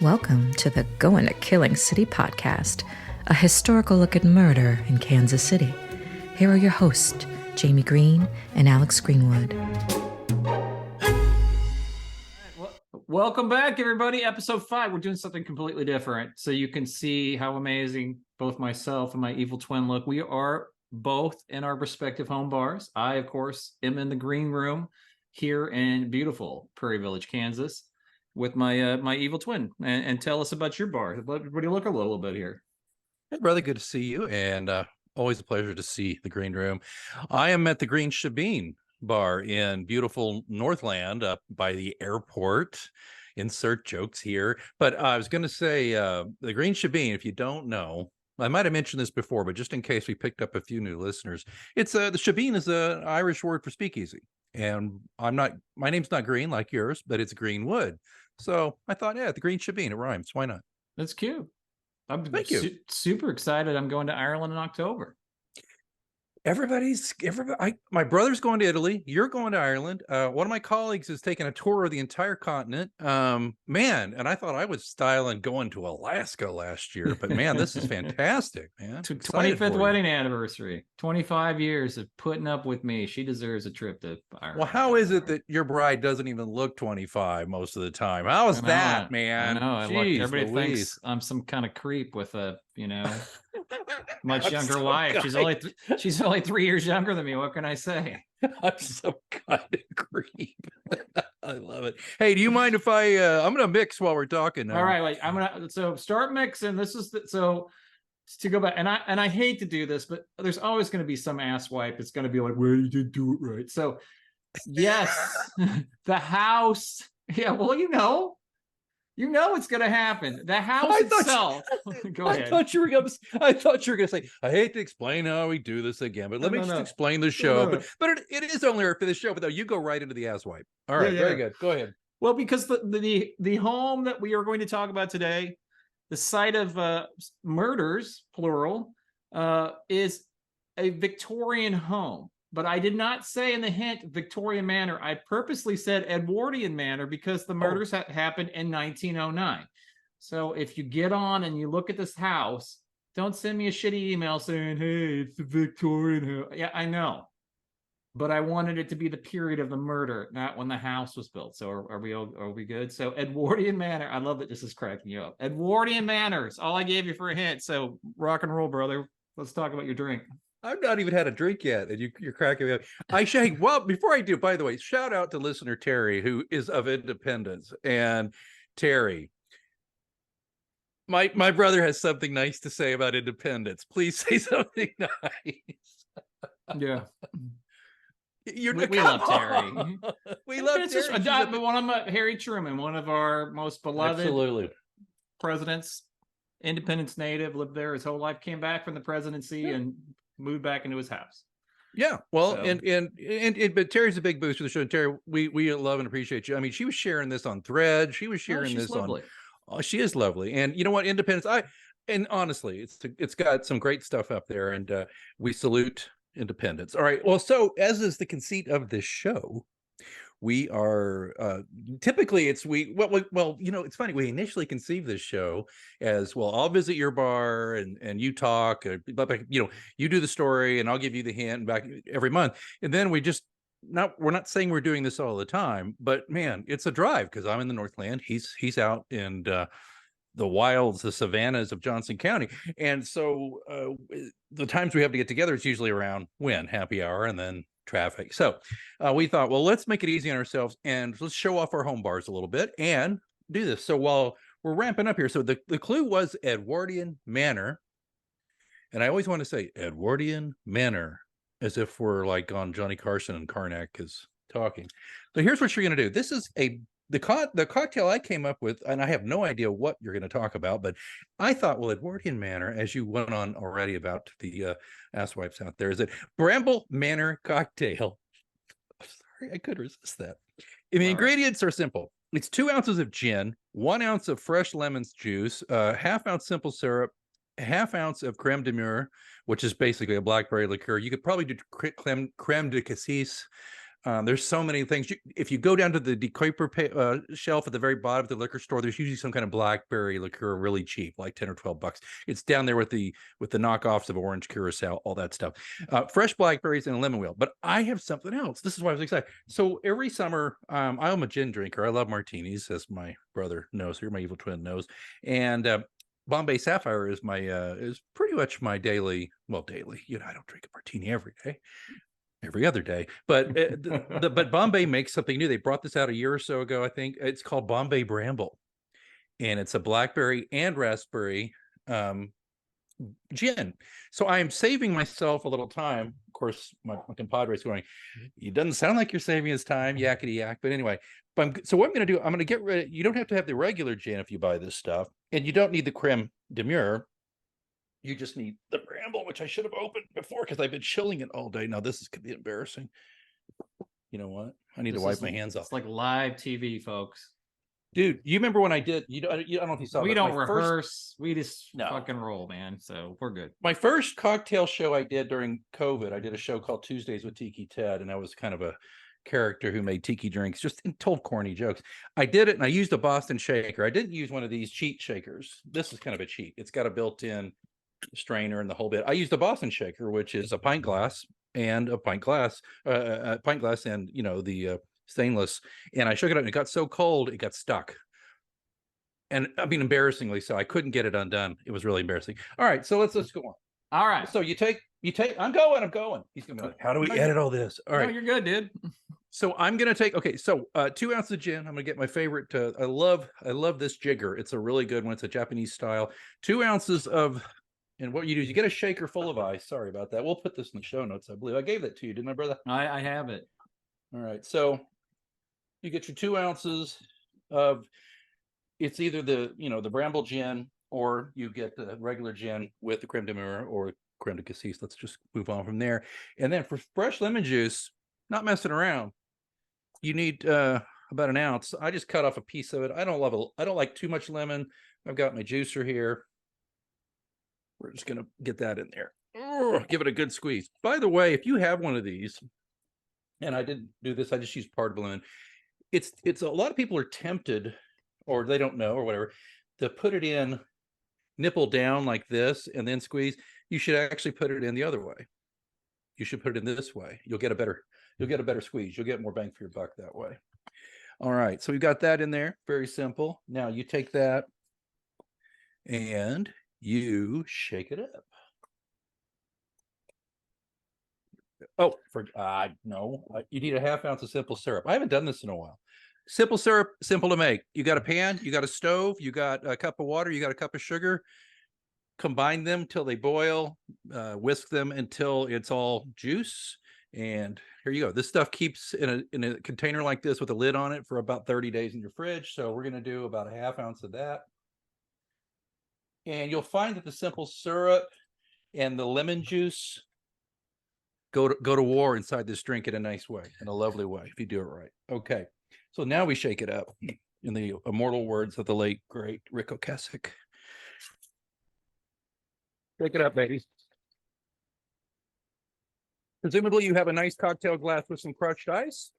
Welcome to the Going to Killing City podcast, a historical look at murder in Kansas City. Here are your hosts, Jamie Green and Alex Greenwood. Welcome back, everybody. Episode 5. We're doing something completely different, so you can see how amazing both myself and my evil twin look. We are both in our respective home bars. I, of course, am in the green room here in beautiful Prairie Village, Kansas, with my my evil twin. And tell us about your bar. Let everybody look a little bit here. Hey, brother, good to see you, and always a pleasure to see the green room. I am at the Green Shebeen bar in beautiful Northland up by the airport. Insert jokes here. But I was going to say the Green Shebeen, if you don't know, I might have mentioned this before, but just in case we picked up a few new listeners, it's the Shebeen is an Irish word for speakeasy. And my name's not Green like yours, but it's Greenwood. So I thought, yeah, the Green Shebeen, it rhymes. Why not? That's cute. I'm Thank you. Super excited. I'm going to Ireland in October. My brother's going to Italy. You're going to Ireland. One of my colleagues is taking a tour of the entire continent. Man, and I thought I was styling going to Alaska last year, but man, this is fantastic, man. 25th wedding anniversary. 25 years of putting up with me. She deserves a trip to Ireland. Well, how is it that your bride doesn't even look 25 most of the time? How is that, man? I know. Everybody thinks I'm some kind of creep with a, much younger wife. She's only 3 years younger than me. What can I say? I'm some kind of creep. I love it. Hey, do you mind if I'm gonna mix while we're talking now. All right, so start mixing. This is so to go back, and I hate to do this, but there's always going to be some asswipe that's going to be like, well, you didn't do it right. So yes, the house. Yeah, well, it's going to happen. The house itself. Go ahead. I thought you were going to say, I hate to explain how we do this again, but let me just explain the show. But it is only for the show. But though you go right into the asswipe. All right, very good. Go ahead. Well, because the home that we are going to talk about today, the site of murders, plural, is a Victorian home. But I did not say in the hint Victorian Manor. I purposely said Edwardian Manor because the murders happened in 1909. So if you get on and you look at this house, don't send me a shitty email saying, hey, it's the Victorian house. Yeah, I know. But I wanted it to be the period of the murder, not when the house was built. So are we good? So Edwardian Manor. I love that this is cracking you up. Edwardian Manors. All I gave you for a hint. So rock and roll, brother. Let's talk about your drink. I've not even had a drink yet, and you're cracking me up. Well, before I do, by the way, shout out to listener Terry, who is of Independence. And Terry, my brother has something nice to say about Independence. Please say something nice. Yeah. We love Terry. We love Terry. One of Harry Truman, one of our most beloved presidents, Independence native, lived there his whole life, came back from the presidency and moved back into his house. Yeah, well, so. But Terry's a big boost for the show. And Terry, we love and appreciate you. I mean, she was sharing this on Thread. She was sharing this lovely. She is lovely. And you know what, Independence, and honestly, it's got some great stuff up there, and we salute Independence. All right. Well, so as is the conceit of this show, we are typically it's funny. We initially conceived this show as, well, I'll visit your bar and you talk, but you do the story and I'll give you the hint back every month. And then we're not saying we're doing this all the time, but man, it's a drive because I'm in the Northland. He's out in the wilds, the savannas of Johnson County. And so the times we have to get together, it's usually around happy hour and then traffic. So we thought, well, let's make it easy on ourselves and let's show off our home bars a little bit and do this. So while we're ramping up here, so the clue was Edwardian Manor. And I always want to say Edwardian Manor as if we're like on Johnny Carson and Karnak is talking. So here's what you're going to do. This is the cocktail I came up with, and I have no idea what you're going to talk about, but I thought, well, Edwardian Manor, as you went on already about the asswipes out there, is it Bramble Manor cocktail? Sorry, I could resist that. And the ingredients are simple. It's 2 ounces of gin, 1 ounce of fresh lemon juice, half ounce simple syrup, half ounce of creme de mure, which is basically a blackberry liqueur. You could probably do creme de cassis, There's so many things. If you go down to the decoper shelf at the very bottom of the liquor store, there's usually some kind of blackberry liqueur, really cheap, like 10 or 12 bucks. It's down there with the knockoffs of orange curacao, all that stuff. Fresh blackberries and a lemon wheel. But I have something else. This is why I was excited. So every summer, I'm a gin drinker. I love martinis, as my brother knows here, my evil twin knows. And Bombay Sapphire is is pretty much my daily. You know, I don't drink a martini every day. Every other day, but but Bombay makes something new. They brought this out a year or so ago, I think. It's called Bombay Bramble, and it's a blackberry and raspberry gin. So I am saving myself a little time. Of course, my compadre's going, it doesn't sound like you're saving his time, yakety yak. But anyway, so what I'm going to do, I'm going to get rid. You don't have to have the regular gin if you buy this stuff, and you don't need the creme de mure. You just need the bramble, which I should have opened before because I've been chilling it all day. Now this could be embarrassing. You know what? I need to wipe my hands off. It's like live TV, folks. Dude, you remember when I did? I don't know if you saw. We don't rehearse. We just fucking roll, man. So we're good. My first cocktail show I did during COVID, I did a show called Tuesdays with Tiki Ted, and I was kind of a character who made tiki drinks, just told corny jokes. I did it, and I used a Boston shaker. I didn't use one of these cheat shakers. This is kind of a cheat. It's got a built-in strainer and the whole bit. I used a Boston shaker, which is a pint glass and a pint glass and the stainless, and I shook it up and it got so cold it got stuck, and I mean embarrassingly so. I couldn't get it undone. It was really embarrassing. All right, so let's go on. All right, so you take I'm going. He's gonna be like, how do we edit all this? All right, no, you're good, dude. So I'm gonna take 2 ounces of gin. I'm gonna get my favorite. I love this jigger. It's a really good one. It's a Japanese style. 2 ounces of. And what you do is you get a shaker full of ice. Sorry about that. We'll put this in the show notes. I believe I gave that to you, didn't I, brother? I have it. All right. So you get your 2 ounces of, it's either the Bramble gin, or you get the regular gin with the creme de mure or creme de cassis. Let's just move on from there. And then for fresh lemon juice, not messing around, you need about an ounce. I just cut off a piece of it. I don't like too much lemon. I've got my juicer here. We're just going to get that in there. Give it a good squeeze. By the way, if you have one of these, and I didn't do this, I just used part of balloon. It's a lot of people are tempted, or they don't know or whatever, to put it in nipple down like this and then squeeze. You should actually put it in the other way. You should put it in this way. You'll get a better squeeze. You'll get more bang for your buck that way. All right. So we've got that in there. Very simple. Now you take that and you shake it up. Oh, no, you need a half ounce of simple syrup. I haven't done this in a while. Simple syrup, simple to make. You got a pan, you got a stove, you got a cup of water, you got a cup of sugar. Combine them till they boil, whisk them until it's all juice. And here you go. This stuff keeps in a container like this with a lid on it for about 30 days in your fridge. So we're going to do about a half ounce of that. And you'll find that the simple syrup and the lemon juice go to war inside this drink in a nice way, in a lovely way, if you do it right. Okay, so now we shake it up in the immortal words of the late, great Rick Ocasek. Shake it up, babies. Presumably you have a nice cocktail glass with some crushed ice.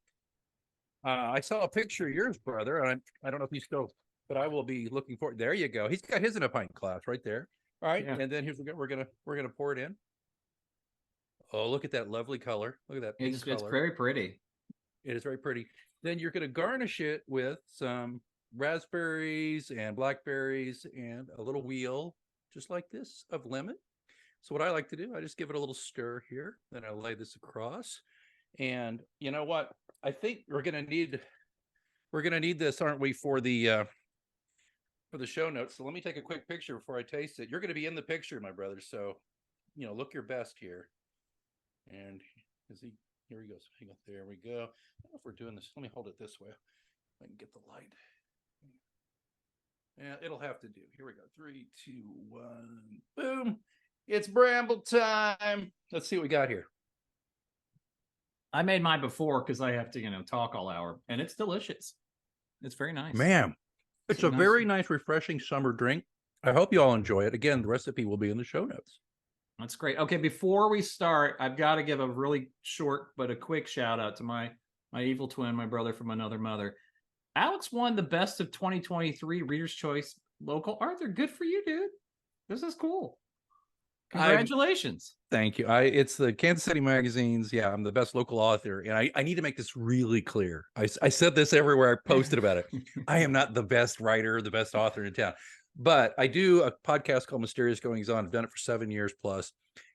I saw a picture of yours, brother. I don't know if he's still... but I will be looking for it. There you go. He's got his in a pint glass right there. All right, yeah. And then here's we're gonna pour it in. Oh, look at that lovely color. Look at that pink color. It's very pretty. It is very pretty. Then you're gonna garnish it with some raspberries and blackberries and a little wheel, just like this, of lemon. So what I like to do, I just give it a little stir here. Then I lay this across. And you know what? I think we're gonna need this, aren't we, for the show notes. So let me take a quick picture before I taste it. You're going to be in the picture, my brother. So, look your best here. And here he goes. Hang on, there we go. I don't know if we're doing this. Let me hold it this way. I can get the light. Yeah, it'll have to do. Here we go. 3, 2, 1. Boom. It's Bramble time. Let's see what we got here. I made mine before because I have to, talk all hour, and it's delicious. It's very nice. Man, it's a very nice, refreshing summer drink. I hope you all enjoy it. Again, the recipe will be in the show notes. That's great. Okay, before we start, I've got to give a really short but a quick shout out to my my evil twin, my brother from another mother. Alex won the best of 2023 Reader's Choice Local Author. Good for you, dude. This is cool. Congratulations. Thank you. It's the Kansas City magazines. Yeah, I'm the best local author. And I need to make this really clear. I said this everywhere I posted about it. I am not the best writer, the best author in town. But I do a podcast called Mysterious Goings On. I've done it for 7 years plus.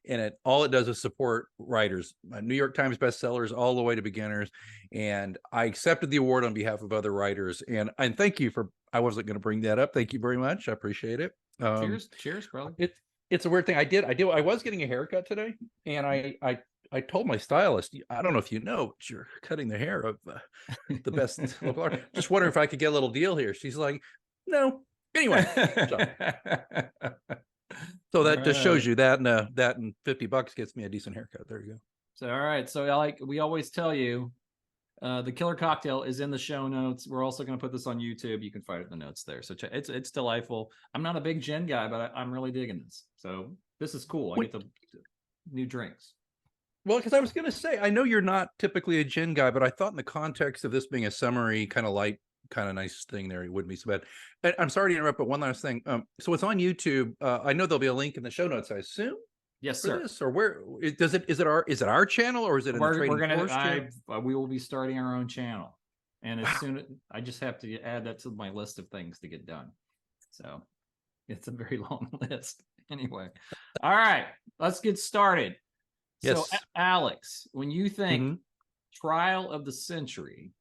And all it does is support writers, New York Times bestsellers, all the way to beginners. And I accepted the award on behalf of other writers. And thank you for, I wasn't going to bring that up. Thank you very much. I appreciate it. Cheers, brother. It's a weird thing. I was getting a haircut today, and I told my stylist, I don't know if you know, but you're cutting the hair of the best local artist. Just wondering if I could get a little deal here. She's like, no. Anyway, so that just shows you that, and $50 gets me a decent haircut. There you go. So all right. So we always tell you, the Killer Cocktail is in the show notes. We're also going to put this on YouTube. You can find it in the notes there. So it's delightful. I'm not a big gin guy, but I'm really digging this. So this is cool. I get the new drinks. Well, because I was going to say, I know you're not typically a gin guy, but I thought in the context of this being a summery kind of light, kind of nice thing there, it wouldn't be so bad. And I'm sorry to interrupt, but one last thing. So it's on YouTube. I know there'll be a link in the show notes, I assume. Yes, sir. This, or where is it our channel, or is it we will be starting our own channel, and as soon as I just have to add that to my list of things to get done. So it's a very long list. Anyway, all right, let's get started. Yes. So Alex, when you think trial of the century,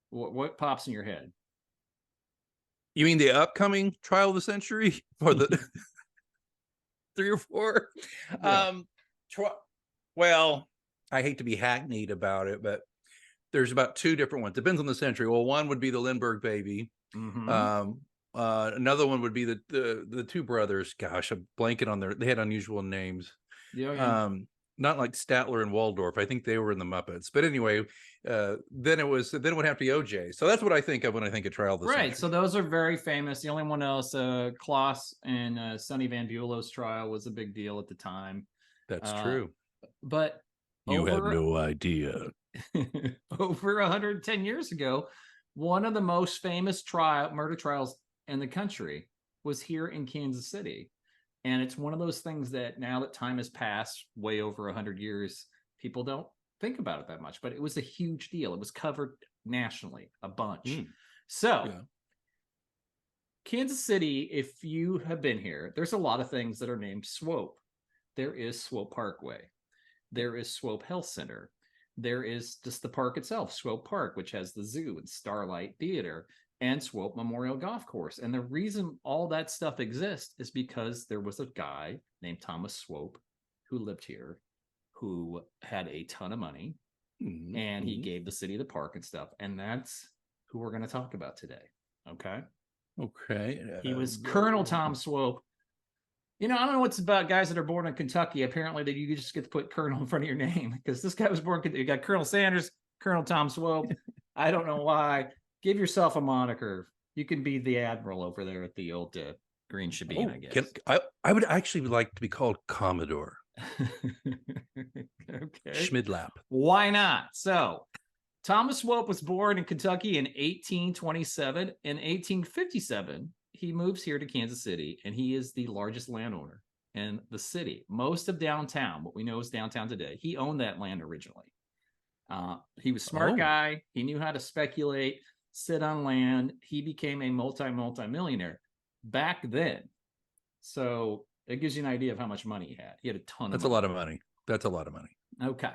what pops in your head? You mean the upcoming trial of the century, or the 3 or 4? Yeah. Well, I hate to be hackneyed about it, but there's about 2 different ones. Depends on the century. Well, one would be the Lindbergh baby. Another one would be the 2 brothers. Gosh, I'm blanking on they had unusual names. Yeah. Not like Statler and Waldorf. I think they were in the Muppets. But anyway, then it would have to be OJ. So that's what I think of when I think of trial of the century. Right. So those are very famous. The only one else, Klaus and Sonny Van Bulow's trial was a big deal at the time. That's true. But you have no idea. Over 110 years ago, one of the most famous murder trials in the country was here in Kansas City. And it's one of those things that now that time has passed way over 100 years, people don't think about it that much, but it was a huge deal. It was covered nationally a bunch. Kansas City, if you have been here, there's a lot of things that are named Swope. There is Swope Parkway. There is Swope Health Center. There is just the park itself, Swope Park, which has the zoo and Starlight Theater, and Swope Memorial Golf Course. And the reason all that stuff exists is because there was a guy named Thomas Swope who lived here, who had a ton of money, and he gave the city the park and stuff. And that's who we're going to talk about today. Okay. He was Colonel Tom Swope. I don't know what's about guys that are born in Kentucky. Apparently that you just get to put Colonel in front of your name, because this guy was born, you got Colonel Sanders, Colonel Tom Swope. I don't know why. Give yourself a moniker. You can be the admiral over there at the old Green Shebeen, I guess. I would actually like to be called Commodore. Okay. Schmidlap. Why not? So, Thomas Swope was born in Kentucky in 1827. In 1857, he moves here to Kansas City, and he is the largest landowner in the city. Most of downtown, what we know is downtown today, he owned that land originally. He was a smart guy. He knew how to speculate, sit on land. He became a multi-millionaire back then. So it gives you an idea of how much money he had. He had a ton of money. That's a lot of money. That's a lot of money. Okay.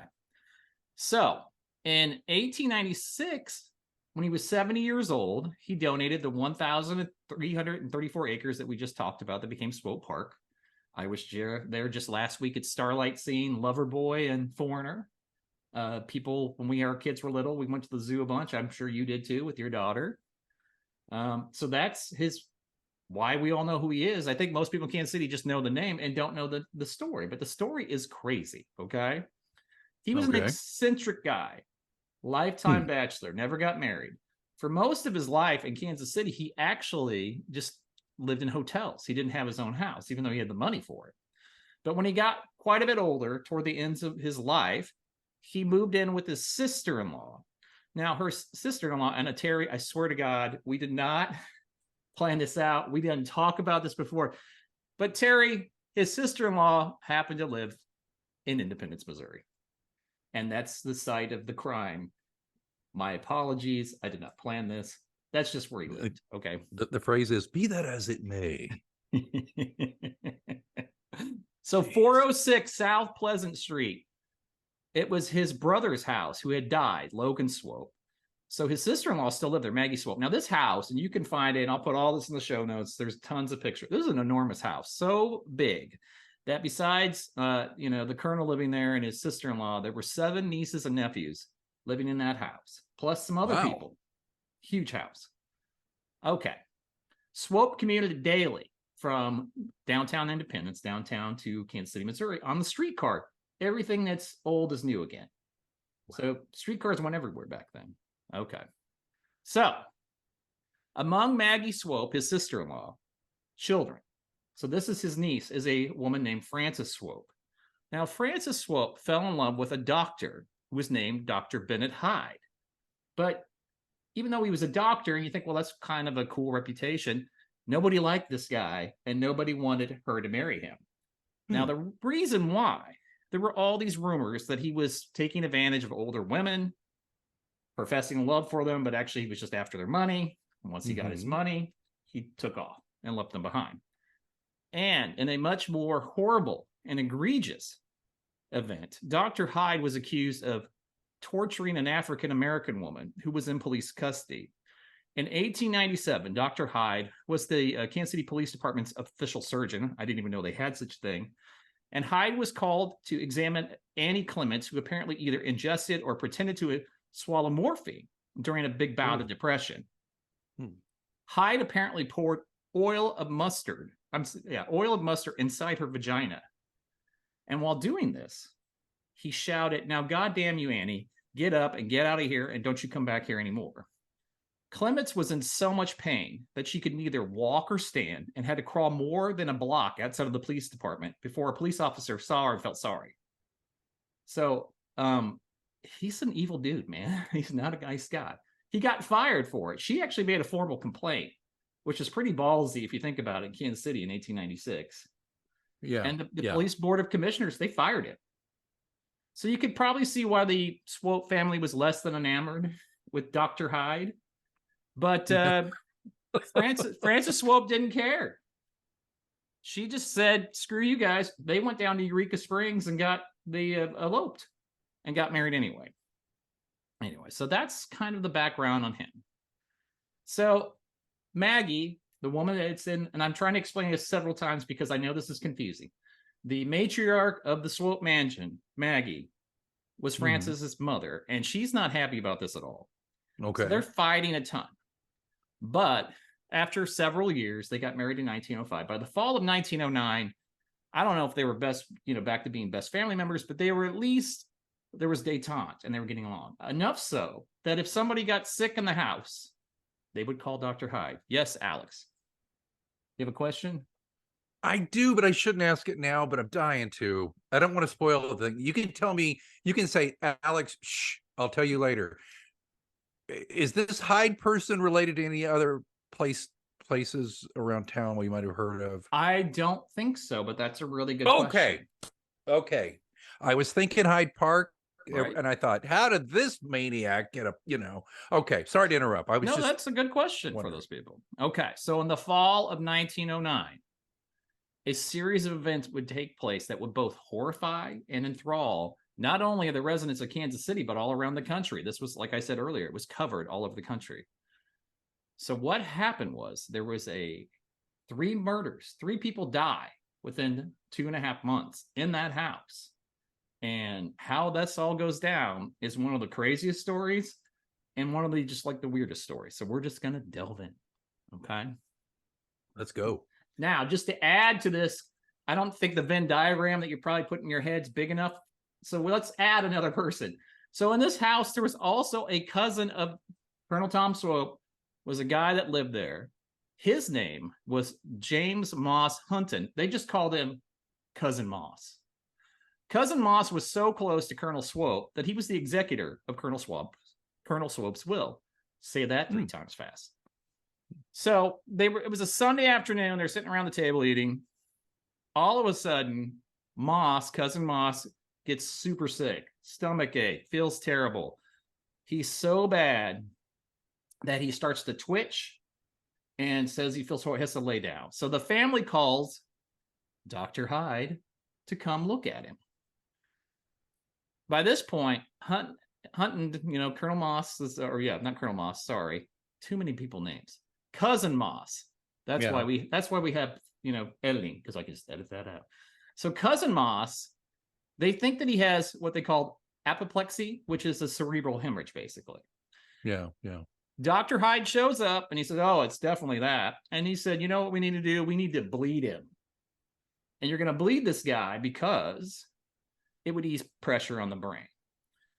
So in 1896, when he was 70 years old, he donated the 1,334 acres that we just talked about that became Swope Park. I was there just last week at Starlight seeing Loverboy and Foreigner. People, when our kids were little, we went to the zoo a bunch. I'm sure you did too with your daughter. So that's why we all know who he is. I think most people in Kansas City just know the name and don't know the story, but the story is crazy. Okay. He was an eccentric guy, lifetime bachelor, never got married. For most of his life in Kansas City, he actually just lived in hotels. He didn't have his own house, even though he had the money for it. But when he got quite a bit older, toward the ends of his life, he moved in with his sister-in-law, Now, her sister-in-law, Anna Terry, I swear to God, we did not plan this out. We didn't talk about this before. But Terry, his sister-in-law, happened to live in Independence, Missouri. And that's the site of the crime. My apologies. I did not plan this. That's just where he lived. Okay. The phrase is, be that as it may. So 406 South Pleasant Street. It was his brother's house who had died, Logan Swope. So his sister-in-law still lived there, Maggie Swope. Now this house, and you can find it, and I'll put all this in the show notes. There's tons of pictures. This is an enormous house, so big that besides, the colonel living there and his sister-in-law, there were 7 nieces and nephews living in that house, plus some other people. Huge house. Okay. Swope commuted daily from downtown Independence, downtown to Kansas City, Missouri, on the streetcar. Everything that's old is new again. So streetcars went everywhere back then. Okay. So among Maggie Swope, his sister-in-law, children. So this is his niece, is a woman named Frances Swope. Now, Frances Swope fell in love with a doctor who was named Dr. Bennett Hyde. But even though he was a doctor, and you think, well, that's kind of a cool reputation, nobody liked this guy, and nobody wanted her to marry him. Now, the reason why, there were all these rumors that he was taking advantage of older women, professing love for them, but actually he was just after their money. And once he got his money, he took off and left them behind. And in a much more horrible and egregious event, Dr. Hyde was accused of torturing an African-American woman who was in police custody. In 1897, Dr. Hyde was the Kansas City Police Department's official surgeon. I didn't even know they had such a thing. And Hyde was called to examine Annie Clements, who apparently either ingested or pretended to swallow morphine during a big bout of depression. Hyde apparently poured oil of mustard inside her vagina. And while doing this, he shouted, "Now, goddamn you, Annie, get up and get out of here, and don't you come back here anymore." Clements was in so much pain that she could neither walk or stand and had to crawl more than a block outside of the police department before a police officer saw her and felt sorry. So he's an evil dude, man. He's not a nice guy. He got fired for it. She actually made a formal complaint, which is pretty ballsy if you think about it, in Kansas City in 1896. Yeah. And the police board of commissioners, they fired him. So you could probably see why the Swope family was less than enamored with Dr. Hyde. But Frances Swope didn't care. She just said, screw you guys. They went down to Eureka Springs and eloped and got married anyway. Anyway, so that's kind of the background on him. So Maggie, the woman that's in, and I'm trying to explain this several times because I know this is confusing. The matriarch of the Swope mansion, Maggie, was Frances's mother, and she's not happy about this at all. Okay. So they're fighting a ton. But after several years, they got married in 1905. By the fall of 1909, I don't know if they were back to being best family members, but they were at least, there was détente and they were getting along. Enough so that if somebody got sick in the house, they would call Dr. Hyde. Yes, Alex. You have a question? I do, but I shouldn't ask it now, but I'm dying to. I don't want to spoil the thing. You can tell me, you can say, Alex, shh, I'll tell you later. Is this Hyde person related to any other places around town we might have heard of? I don't think so, but that's a really good question. Okay. I was thinking Hyde Park, right. And I thought, how did this maniac get up? Okay. Sorry to interrupt. That's a good question for those people. Okay. So in the fall of 1909, a series of events would take place that would both horrify and enthrall not only the residents of Kansas City, but all around the country. This was, like I said earlier, it was covered all over the country. So what happened was there was 3 murders. 3 people die within 2.5 months in that house. And how this all goes down is one of the craziest stories and one of the just like the weirdest stories. So we're just going to delve in. Okay. Let's go. Now, just to add to this, I don't think the Venn diagram that you're probably putting in your head's big enough. So let's add another person. So in this house, there was also a cousin of Colonel Tom Swope, was a guy that lived there. His name was James Moss Hunton. They just called him Cousin Moss. Cousin Moss was so close to Colonel Swope that he was the executor of Colonel Swope's Colonel Swope's will. Say that 3 times fast. So it was a Sunday afternoon. They're sitting around the table eating. All of a sudden, cousin Moss, gets super sick, stomach ache, feels terrible. He's so bad that he starts to twitch and says he feels horrible, has to lay down. So the family calls Dr. Hyde to come look at him. By this point, Hunting, Colonel Moss not Colonel Moss, sorry. Too many people names. Cousin Moss. That's why we have, editing, because I can just edit that out. So Cousin Moss, they think that he has what they call apoplexy, which is a cerebral hemorrhage, basically. Yeah. Dr. Hyde shows up and he said, oh, it's definitely that. And he said, you know what we need to do? We need to bleed him. And you're going to bleed this guy because it would ease pressure on the brain.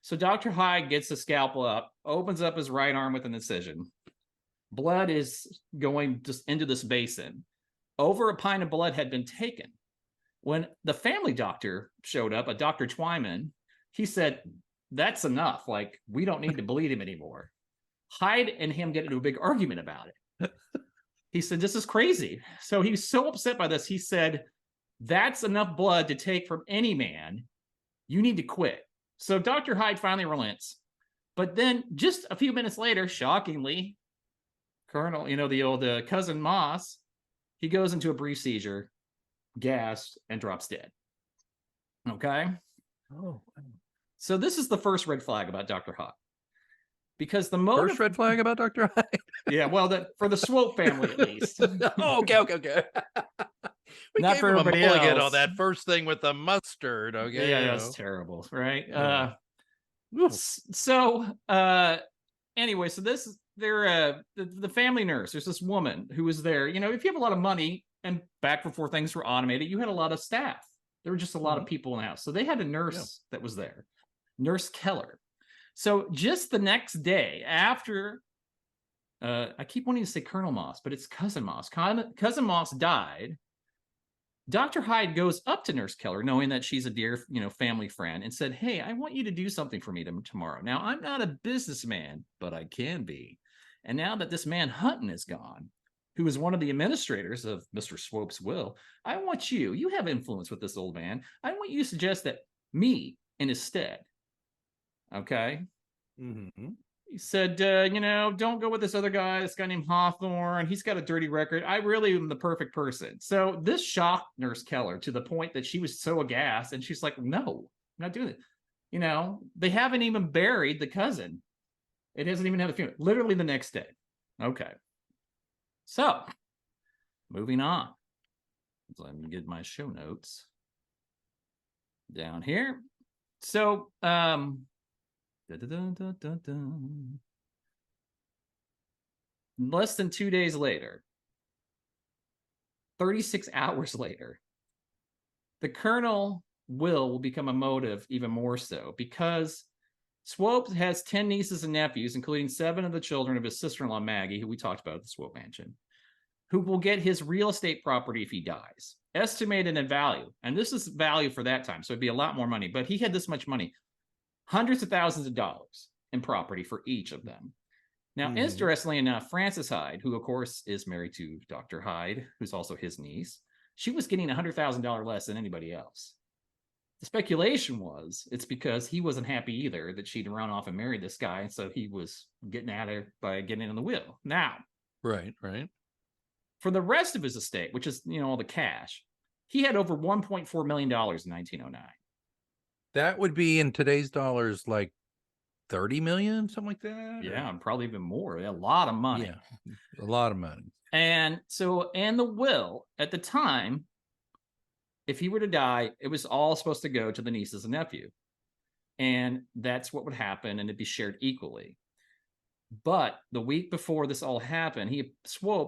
So Dr. Hyde gets the scalpel up, opens up his right arm with an incision. Blood is going just into this basin. Over a pint of blood had been taken. When the family doctor showed up, a Dr. Twyman, he said, that's enough. Like, we don't need to bleed him anymore. Hyde and him get into a big argument about it. He said, this is crazy. So he was so upset by this. He said, that's enough blood to take from any man. You need to quit. So Dr. Hyde finally relents. But then just a few minutes later, shockingly, Colonel, the old cousin Moss, he goes into a brief seizure, gassed, and drops dead. Okay? Oh. So this is the first red flag about Dr. Hyde. Because the motive... First red flag about Dr. Hyde? Yeah, well, for the Swope family, at least. Oh, okay. We not for everybody else. On that first thing with the mustard, okay? Yeah, that's terrible, right? Yeah. Anyway, so they're the family nurse. There's this woman who was there. If you have a lot of money, and back before things were automated, you had a lot of staff. There were just a lot of people in the house. So they had a nurse that was there, Nurse Keller. So just the next day after, I keep wanting to say Colonel Moss, but it's Cousin Moss. Cousin Moss died. Dr. Hyde goes up to Nurse Keller, knowing that she's a dear, family friend, and said, hey, I want you to do something for me tomorrow. Now, I'm not a businessman, but I can be. And now that this man Hunting is gone, who is one of the administrators of Mr. Swope's will, I want you have influence with this old man. I want you to suggest that me in his stead. Okay? Mm-hmm. He said, don't go with this other guy, this guy named Hawthorne. He's got a dirty record. I really am the perfect person. So this shocked Nurse Keller to the point that she was so aghast. And she's like, no, I'm not doing it. They haven't even buried the cousin. It hasn't even had a funeral. Literally the next day. Okay. So, moving on. Let me get my show notes down here. So, less than 2 days later, 36 hours later, the Colonel will become a motive even more so because Swope has 10 nieces and nephews, including 7 of the children of his sister-in-law, Maggie, who we talked about at the Swope Mansion, who will get his real estate property if he dies, estimated in value. And this is value for that time, so it'd be a lot more money. But he had this much money, hundreds of thousands of dollars in property for each of them. Now, interestingly enough, Frances Hyde, who, of course, is married to Dr. Hyde, who's also his niece, she was getting $100,000 less than anybody else. The speculation was it's because he wasn't happy either that she'd run off and married this guy, and so he was getting at her by getting in the will. Now, right. For the rest of his estate, which is all the cash, he had over $1.4 million in 1909. That would be in today's dollars like 30 million, something like that. Yeah, and probably even more. A lot of money. Yeah, a lot of money. And so, and the will at the time, if he were to die, it was all supposed to go to the nieces and nephew. And that's what would happen, and it'd be shared equally. But the week before this all happened,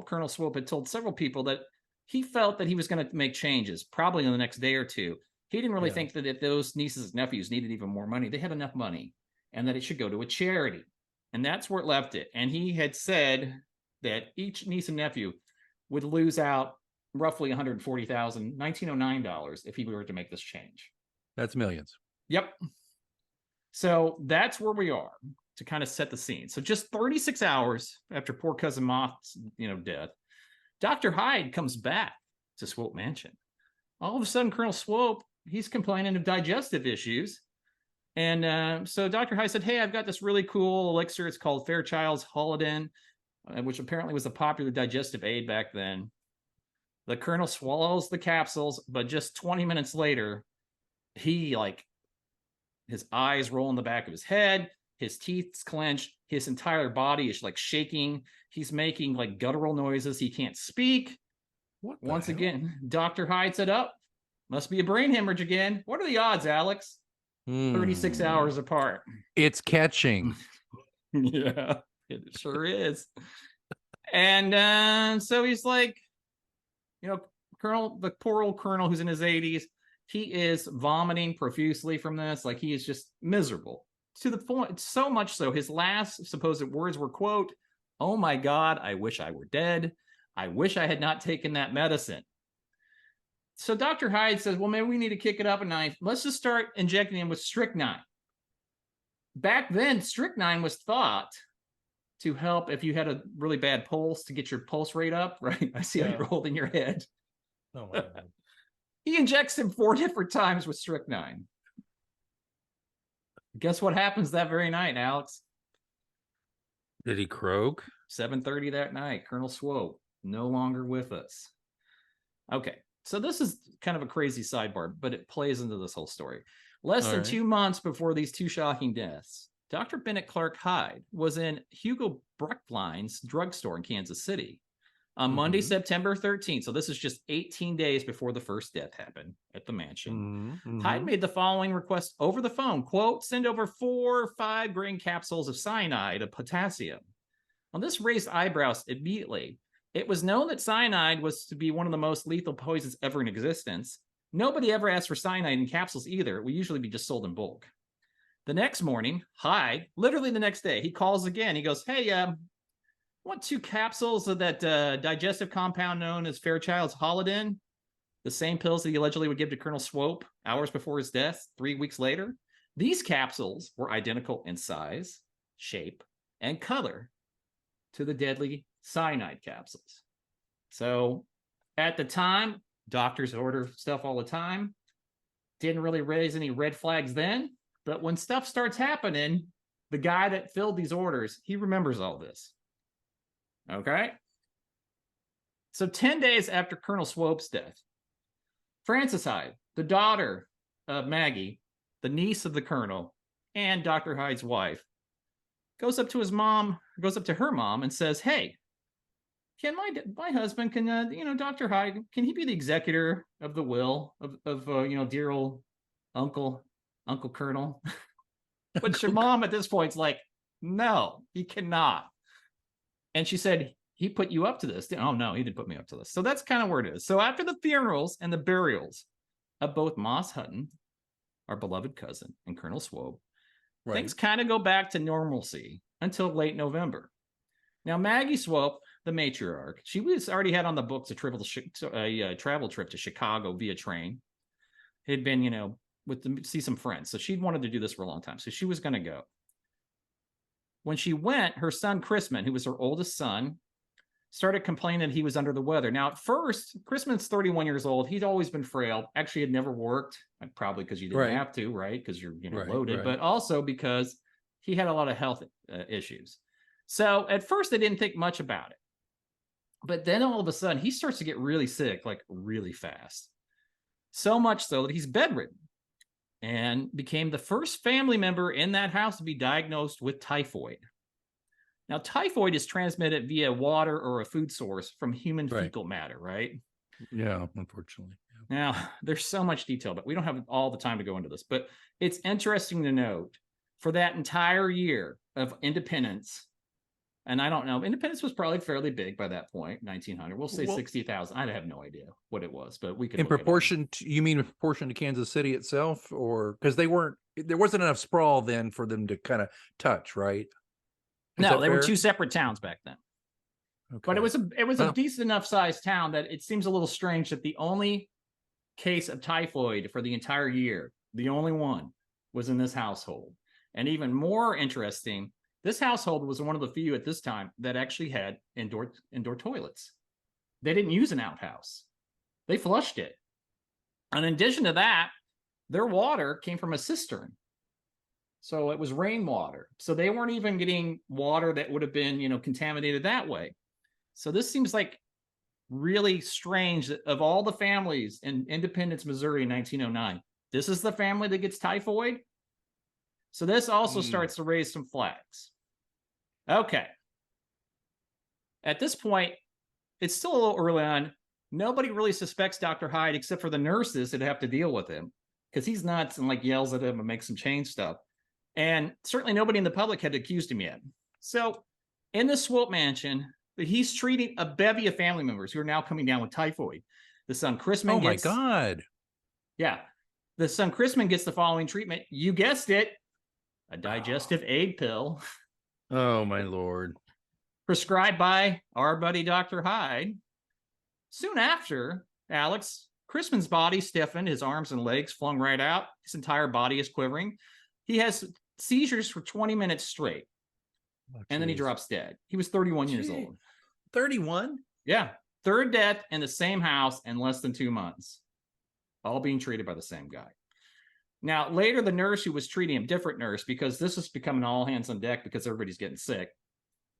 Colonel Swope had told several people that he felt that he was going to make changes, probably in the next day or two. He didn't really think that if those nieces and nephews needed even more money, they had enough money, and that it should go to a charity. And that's where it left it. And he had said that each niece and nephew would lose out roughly $140,000, $1909 if he were to make this change. That's millions. Yep. So that's where we are. to kind of set the scene. So just 36 hours after poor cousin Moth's, death, Dr. Hyde comes back to Swope Mansion. All of a sudden, Colonel Swope, he's complaining of digestive issues. And so Dr. Hyde said, hey, I've got this really cool elixir. It's called Fairchild's Holiday, which apparently was a popular digestive aid back then. The Colonel swallows the capsules, but just 20 minutes later, he his eyes roll in the back of his head, his teeth clench, his entire body is shaking. He's making guttural noises. He can't speak. Once again, Dr. Hyde said, oh, must be a brain hemorrhage again. What are the odds, Alex? 36 hours apart. It's catching. Yeah, it sure is. And so he's the poor old colonel who's in his 80s, he is vomiting profusely from this. He is just miserable. To the point, so much so, his last supposed words were, quote, oh my God, I wish I were dead. I wish I had not taken that medicine. So Dr. Hyde says, well, maybe we need to kick it up a notch. Let's just start injecting him with strychnine. Back then, strychnine was thought to help if you had a really bad pulse, to get your pulse rate up, right? I see how you're holding your head. Oh my God. He injects him 4 different times with strychnine. Guess what happens that very night, Alex? Did he croak? 7:30 that night, Colonel Swope, no longer with us. Okay, so this is kind of a crazy sidebar, but it plays into this whole story. Less than 2 months before these 2 shocking deaths, Dr. Bennett Clark Hyde was in Hugo Breckline's drugstore in Kansas City on Monday, September 13th. So this is just 18 days before the first death happened at the mansion. Hyde made the following request over the phone, quote, send over 4 or 5 grain capsules of cyanide of potassium. Well, this raised eyebrows immediately. It was known that cyanide was to be one of the most lethal poisons ever in existence. Nobody ever asked for cyanide in capsules either. It would usually be just sold in bulk. The next morning, Hyde, literally the next day, he calls again. He goes, hey, I want 2 capsules of that digestive compound known as Fairchild's Holiday, the same pills that he allegedly would give to Colonel Swope hours before his death 3 weeks later. These capsules were identical in size, shape, and color to the deadly cyanide capsules. So at the time, doctors order stuff all the time. Didn't really raise any red flags then, but when stuff starts happening, the guy that filled these orders, he remembers all this. Okay? So 10 days after Colonel Swope's death, Frances Hyde, the daughter of Maggie, the niece of the colonel, and Dr. Hyde's wife, goes up to her mom and says, hey, can my husband, Dr. Hyde, can he be the executor of the will of dear old Uncle Colonel? But your mom at this point's like, no, he cannot. And she said, he put you up to this. Oh, no, he didn't put me up to this. So that's kind of where it is. So after the funerals and the burials of both Moss Hutton, our beloved cousin, and Colonel Swope, things kind of go back to normalcy until late November. Now, Maggie Swope, the matriarch, she was already had on the books a travel trip to Chicago via train. It had been, see some friends. So she'd wanted to do this for a long time. So she was going to go. When she went, her son, Chrisman, who was her oldest son, started complaining that he was under the weather. Now, at first, Chrisman's 31 years old. He'd always been frail. Actually, had never worked, probably because you didn't have to, right? Because you're loaded, but also because he had a lot of health issues. So at first, they didn't think much about it. But then all of a sudden, he starts to get really sick, really fast. So much so that he's bedridden and became the first family member in that house to be diagnosed with typhoid. Now, typhoid is transmitted via water or a food source from human fecal matter, right? Yeah, unfortunately. Yeah. Now, there's so much detail, but we don't have all the time to go into this. But it's interesting to note, for that entire year of independence, and I don't know, independence was probably fairly big by that point, 1900. We'll say 60,000. I have no idea what it was, but we could. In proportion to, you mean in proportion to Kansas City itself, or because there wasn't enough sprawl then for them to kind of touch, right? No, they were 2 separate towns back then. Okay. But it was a decent enough sized town that it seems a little strange that the only case of typhoid for the entire year, the only one, was in this household. And even more interesting This household was one of the few at this time that actually had indoor toilets. They didn't use an outhouse. They flushed it. And in addition to that, their water came from a cistern. So it was rainwater. So they weren't even getting water that would have been, contaminated that way. So this seems like really strange that of all the families in Independence, Missouri in 1909, this is the family that gets typhoid. So this also starts to raise some flags. Okay. At this point, it's still a little early on. Nobody really suspects Dr. Hyde except for the nurses that have to deal with him because he's nuts and like yells at him and makes him change stuff. And certainly nobody in the public had accused him yet. So in the Swope mansion, he's treating a bevy of family members who are now coming down with typhoid. The son Chrisman Oh my God. Yeah. The son Chrisman gets the following treatment. You guessed it. A digestive aid pill. Oh my Lord. Prescribed by our buddy Dr. Hyde. Soon after, Alex, Chrisman's body stiffened, his arms and legs flung right out. His entire body is quivering. He has seizures for 20 minutes straight. And then he drops dead. He was 31 years old. 31? Yeah. Third death in the same house in less than 2 months. All being treated by the same guy. Now, later, the nurse who was treating him, different nurse, because this is becoming all hands on deck because everybody's getting sick.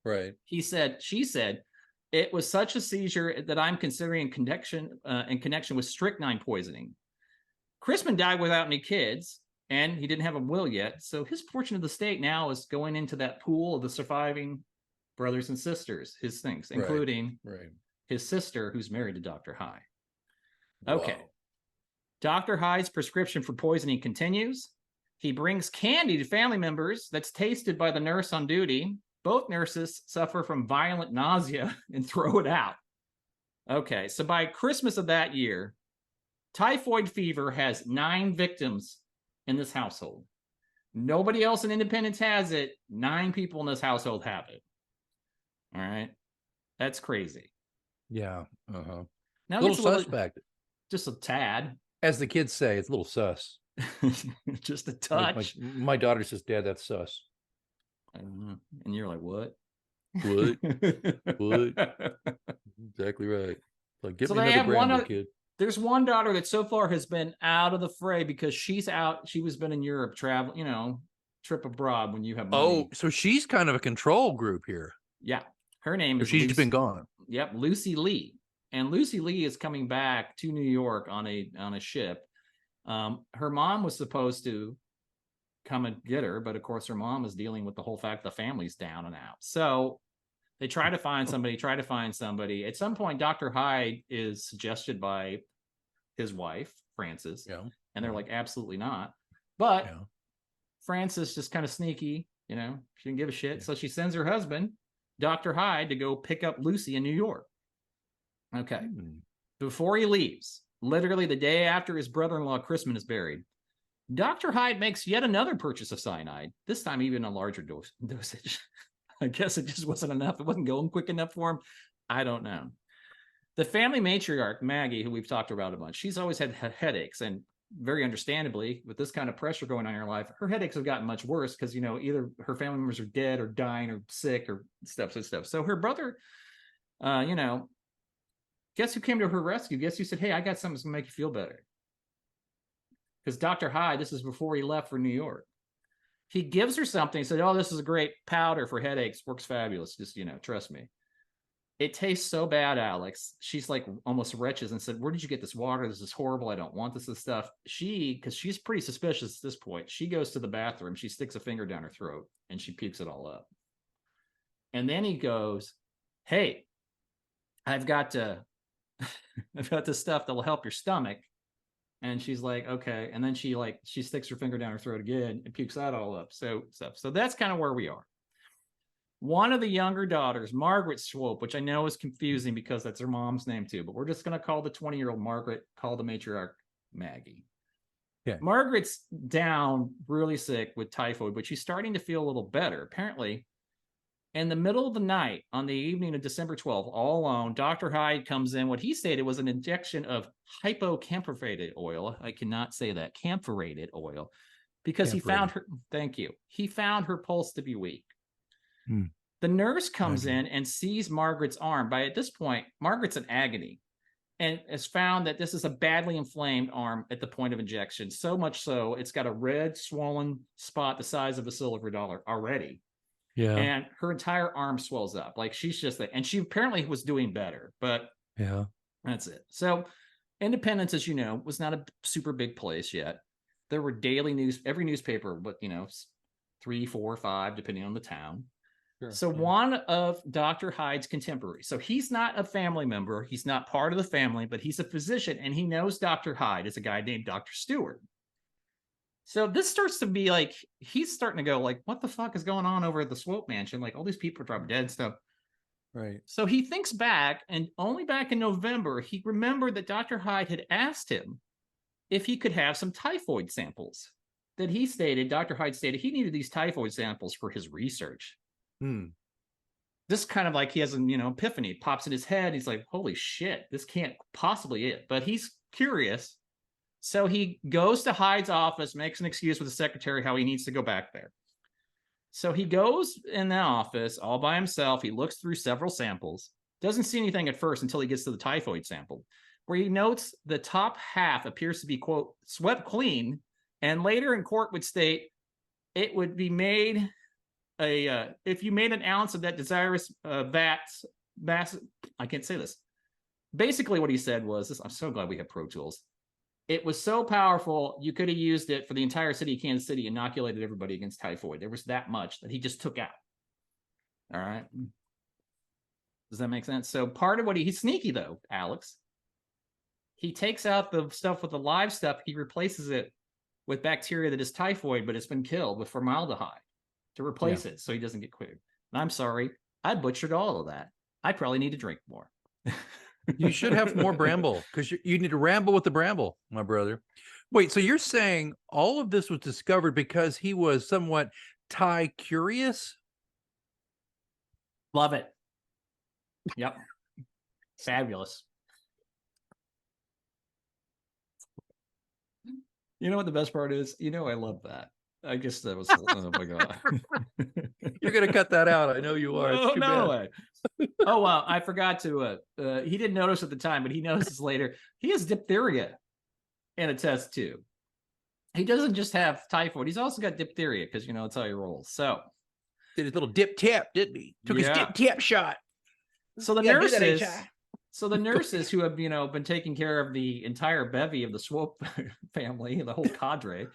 Right. She said, it was such a seizure that I'm considering in connection with strychnine poisoning. Chrisman died without any kids, and he didn't have a will yet. So his portion of the estate now is going into that pool of the surviving brothers and sisters, his things, including his sister, who's married to Dr. Hyde. Okay. Wow. Dr. Hyde's prescription for poisoning continues. He brings candy to family members that's tasted by the nurse on duty. Both nurses suffer from violent nausea and throw it out. Okay, so by Christmas of that year, typhoid fever has 9 victims in this household. Nobody else in Independence has it. 9 people in this household have it. All right, that's crazy. Yeah. Uh-huh. Now, a little suspect. Just a tad. As the kids say, it's a little sus. Just a touch. My daughter says, Dad, that's sus. I don't know. And you're like, what? What? Exactly right. Like, get me another brand, kid. There's one daughter that so far has been out of the fray because she's out. She was been in Europe, travel, trip abroad when you have money. Oh, so she's kind of a control group here. Yeah. Her name is She's been gone. Yep. Lucy Lee. And Lucy Lee is coming back to New York on a ship. Her mom was supposed to come and get her, but of course her mom is dealing with the whole fact the family's down and out. So they try to find somebody. At some point, Dr. Hyde is suggested by his wife, Frances. Yeah. And they're like, absolutely not. But Frances just kind of sneaky, she didn't give a shit. Yeah. So she sends her husband, Dr. Hyde, to go pick up Lucy in New York. Okay. Before he leaves, literally the day after his brother-in-law Chrisman is buried, Dr. Hyde makes yet another purchase of cyanide, this time even a larger dosage. I guess it just wasn't enough. It wasn't going quick enough for him. I don't know. The family matriarch, Maggie, who we've talked about a bunch, she's always had headaches. And very understandably, with this kind of pressure going on in her life, her headaches have gotten much worse because, either her family members are dead or dying or sick or stuff. So her brother, guess who came to her rescue? Guess who said, hey, I got something that's going to make you feel better? Because Dr. Hyde, this is before he left for New York. He gives her something. He said, oh, this is a great powder for headaches. Works fabulous. Just, trust me. It tastes so bad, Alex. She's like almost retches and said, where did you get this water? This is horrible. I don't want this stuff. Because she's pretty suspicious at this point, she goes to the bathroom. She sticks a finger down her throat and she pukes it all up. And then he goes, hey, I've got this stuff that will help your stomach. And she's like, okay. And then she sticks her finger down her throat again and pukes that all up. So that's kind of where we are. One of the younger daughters, Margaret Swope, which I know is confusing because that's her mom's name too, but we're just going to call the 20-year-old Margaret, call the matriarch Maggie. Yeah. Margaret's down really sick with typhoid, but she's starting to feel a little better. Apparently, in the middle of the night, on the evening of December 12th, all alone, Dr. Hyde comes in. What he stated was an injection of hypocamphorated oil. I cannot say that, camphorated oil, because he found her. Thank you. He found her pulse to be weak. The nurse comes in and sees Margaret's arm. At this point, Margaret's in agony and has found that this is a badly inflamed arm at the point of injection. So much so, it's got a red swollen spot the size of a silver dollar already. Yeah. And her entire arm swells up. Like she's just and she apparently was doing better, but yeah, that's it. So Independence, as you know, was not a super big place yet. There were daily every newspaper, but 3, 4, 5, depending on the town. Sure. So one of Dr. Hyde's contemporaries, so he's not a family member, he's not part of the family, but he's a physician, and he knows Dr. Hyde is a guy named Dr. Stewart. So this starts to be like, he's starting to go like, what the fuck is going on over at the Swope mansion? Like all these people are dropping dead and stuff. Right. So he thinks back, and only back in November, he remembered that Dr. Hyde had asked him if he could have some typhoid samples. That he stated, Dr. Hyde stated, he needed these typhoid samples for his research. This kind of like he has an epiphany, pops in his head. He's like, holy shit, this can't possibly it. But he's curious. So he goes to Hyde's office, makes an excuse with the secretary how he needs to go back there. So he goes in the office all by himself. He looks through several samples, doesn't see anything at first until he gets to the typhoid sample, where he notes the top half appears to be, quote, swept clean, and later in court would state it would be made if you made an ounce of that desirous I can't say this. Basically what he said was this, I'm so glad we have Pro Tools. It was so powerful, you could have used it for the entire city of Kansas City, inoculated everybody against typhoid. There was that much that he just took out. All right. Does that make sense? So part of what he's sneaky though, Alex. He takes out the stuff with the live stuff. He replaces it with bacteria that is typhoid, but it's been killed with formaldehyde to replace it so he doesn't get cleared. And I'm sorry, I butchered all of that. I probably need to drink more. You should have more Bramble, because you need to ramble with the Bramble, my brother. Wait, so you're saying all of this was discovered because he was somewhat Thai curious? Love it. Yep. Fabulous. You know what the best part is? I love that. I guess that was, oh my God. You're going to cut that out. I know you are. Oh, no way. Oh, well, I forgot to, he didn't notice at the time, but he notices later. He has diphtheria in a test too. He doesn't just have typhoid. He's also got diphtheria because, that's how he rolls. So. Did his little dip tap, didn't he? Took his dip tap shot. So the nurses. So the nurses who have, been taking care of the entire bevy of the Swope family, the whole cadre,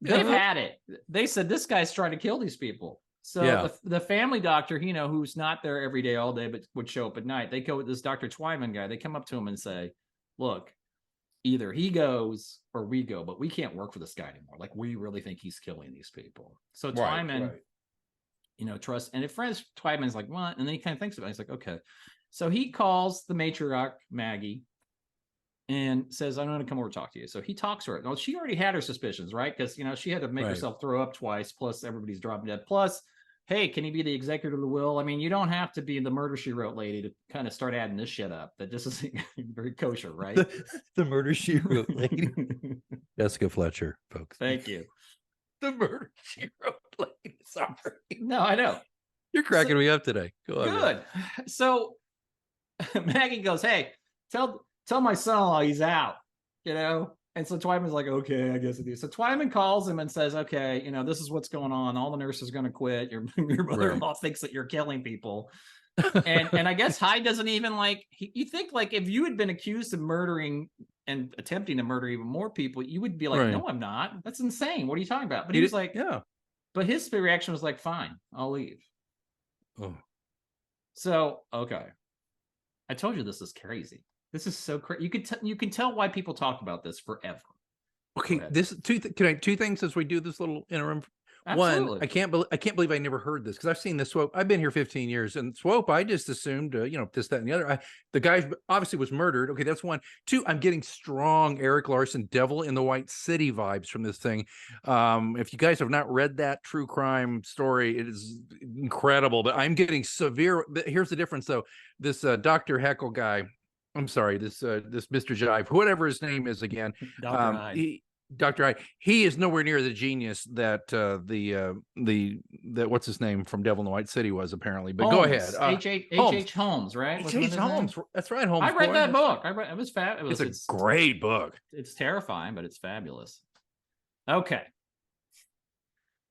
they've had it. They said, this guy's trying to kill these people. So the family doctor, who's not there every day, all day, but would show up at night. They go with this Dr. Twyman guy. They come up to him and say, look, either he goes or we go, but we can't work for this guy anymore. Like, we really think he's killing these people. So Twyman, trust. And at first, Twyman's like, what? And then he kind of thinks about it. He's like, okay. So he calls the matriarch, Maggie, and says, I'm going to come over and talk to you. So he talks to her. Well, she already had her suspicions, right? Because, she had to make herself throw up twice, plus everybody's dropping dead. Plus, hey, can he be the executor of the will? I mean, you don't have to be the murder she wrote lady to kind of start adding this shit up. That this is very kosher, right? The murder she wrote lady. Jessica Fletcher, folks. Thank you. The murder she wrote lady. Sorry. No, I know. You're cracking me up today. Go on. Good. Man. So Maggie goes, hey, tell my son-in-law he's out, And so Twyman's like, okay, I guess it is. So Twyman calls him and says, okay, this is what's going on. All the nurses are going to quit. Your mother-in-law thinks that you're killing people. and I guess Hyde doesn't even you think like if you had been accused of murdering and attempting to murder even more people, you would be like, no, I'm not. That's insane. What are you talking about? But he was like, yeah. But his reaction was like, fine, I'll leave. Oh. So, okay. I told you this is crazy. This is so crazy. You can tell why people talk about this forever. Okay, this two things as we do this little interim. Absolutely. One, I can't believe I never heard this because I've seen the Swope. I've been here 15 years, and Swope, I just assumed, this, that, and the other. The guy obviously was murdered. Okay, that's one. Two, I'm getting strong Eric Larson, Devil in the White City vibes from this thing. If you guys have not read that true crime story, it is incredible. But I'm getting severe. Here's the difference, though. This Dr. Heckle guy. I'm sorry, this Mr. Jive, whatever his name is again. Dr. Hyde. Dr. Hyde, he is nowhere near the genius that what's his name from Devil in the White City was apparently. But Holmes, go ahead. H.H. Holmes, right? H.H. Holmes. That's right, Holmes. I read that book. It was fabulous. It's a great book. It's terrifying, but it's fabulous. Okay.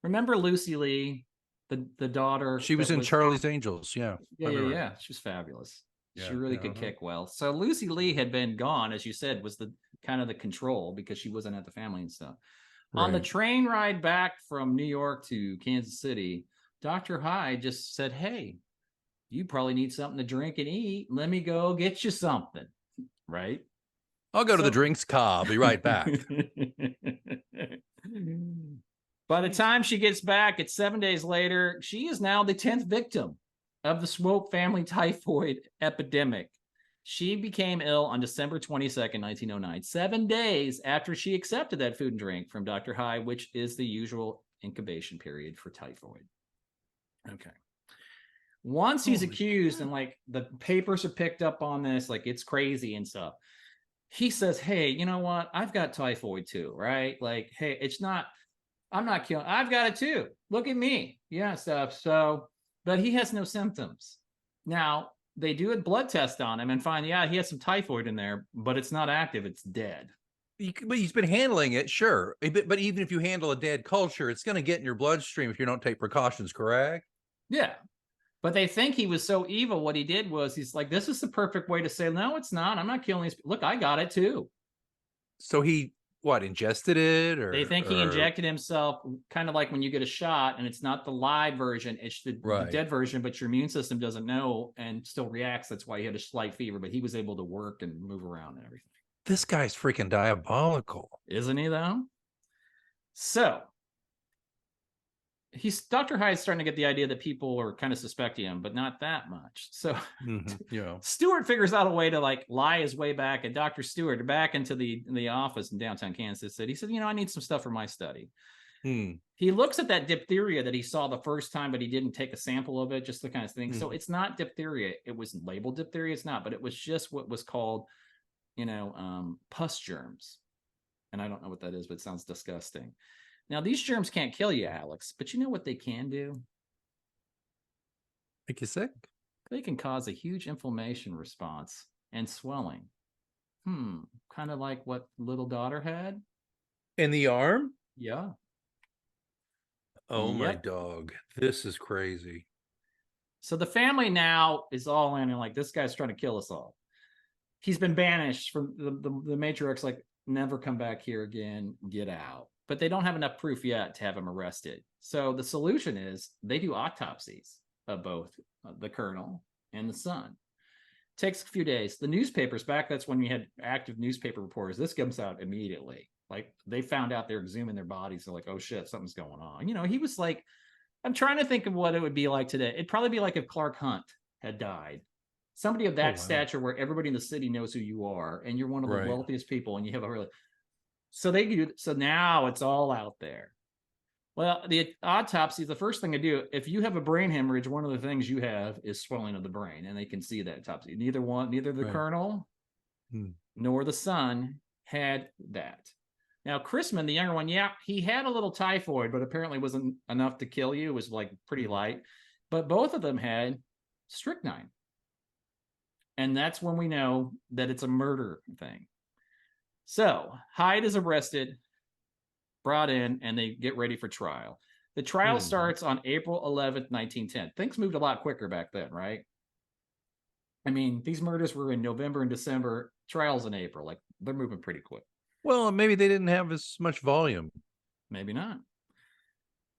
Remember Lucy Lee, the daughter? She was in Charlie's Angels. Yeah. Yeah. She was fabulous. She really could kick well. So Lucy Lee had been gone, as you said, was the kind of the control because she wasn't at the family and stuff. Right. On the train ride back from New York to Kansas City, Dr. Hyde just said, "Hey, you probably need something to drink and eat. Let me go get you something." Right? I'll go to the drinks car. I'll be right back. By the time she gets back, it's 7 days later. She is now the 10th victim of the Swope family typhoid epidemic. She became ill on December 22nd, 1909, 7 days after she accepted that food and drink from Dr. Hyde, which is the usual incubation period for typhoid. Okay. Once he's accused and like the papers are picked up on this, like it's crazy and stuff. He says, "Hey, you know what? I've got typhoid too, right? Like, hey, I'm not killing. I've got it too. Look at me." Yeah, stuff. So, but he has no symptoms. Now, they do a blood test on him and find, he has some typhoid in there, but it's not active. It's dead. But he's been handling it, sure. But even if you handle a dead culture, it's going to get in your bloodstream if you don't take precautions, correct? Yeah. But they think he was so evil. What he did was he's like, this is the perfect way to say, no, it's not. I'm not killing these people. Look, I got it too. So he, ingested it? Or they think he injected himself, kind of like when you get a shot and it's not the live version, it's the dead version, but your immune system doesn't know and still reacts. That's why he had a slight fever, but he was able to work and move around and everything. This guy's freaking diabolical. Isn't he, though? So Dr. Hyde's starting to get the idea that people are kind of suspecting him, but not that much. So Stewart figures out a way to like lie his way back, and Dr. Stewart back into the office in downtown Kansas City. He said, I need some stuff for my study. He looks at that diphtheria that he saw the first time, but he didn't take a sample of it, just the kind of thing. So it's not diphtheria. It was labeled diphtheria. It's not, but it was just what was called, pus germs. And I don't know what that is, but it sounds disgusting. Now, these germs can't kill you, Alex, but you know what they can do? Make you sick? They can cause a huge inflammation response and swelling. Kind of like what little daughter had. In the arm? Yeah. Oh, my dog. This is crazy. So the family now is all in and like, this guy's trying to kill us all. He's been banished from the matriarch's like, never come back here again, get out. But they don't have enough proof yet to have him arrested. So the solution is they do autopsies of both the colonel and the son. Takes a few days. The newspapers back, that's when we had active newspaper reporters. This comes out immediately. Like they found out they're exhuming their bodies. They're like, oh shit, something's going on. He was like, I'm trying to think of what it would be like today. It'd probably be like if Clark Hunt had died. Somebody of that stature where everybody in the city knows who you are and you're one of the wealthiest people and you have a really... So now it's all out there. Well, the autopsy, the first thing I do, if you have a brain hemorrhage, one of the things you have is swelling of the brain, and they can see that autopsy. Neither the colonel nor the son had that. Now, Chrisman, the younger one, he had a little typhoid, but apparently wasn't enough to kill you. It was like pretty light. But both of them had strychnine. And that's when we know that it's a murder thing. So Hyde is arrested, brought in, and they get ready for trial. The trial starts on April 11th, 1910. Things moved a lot quicker back then, right? I mean, these murders were in November and December, trials in April. Like, they're moving pretty quick. Well, maybe they didn't have as much volume. Maybe not.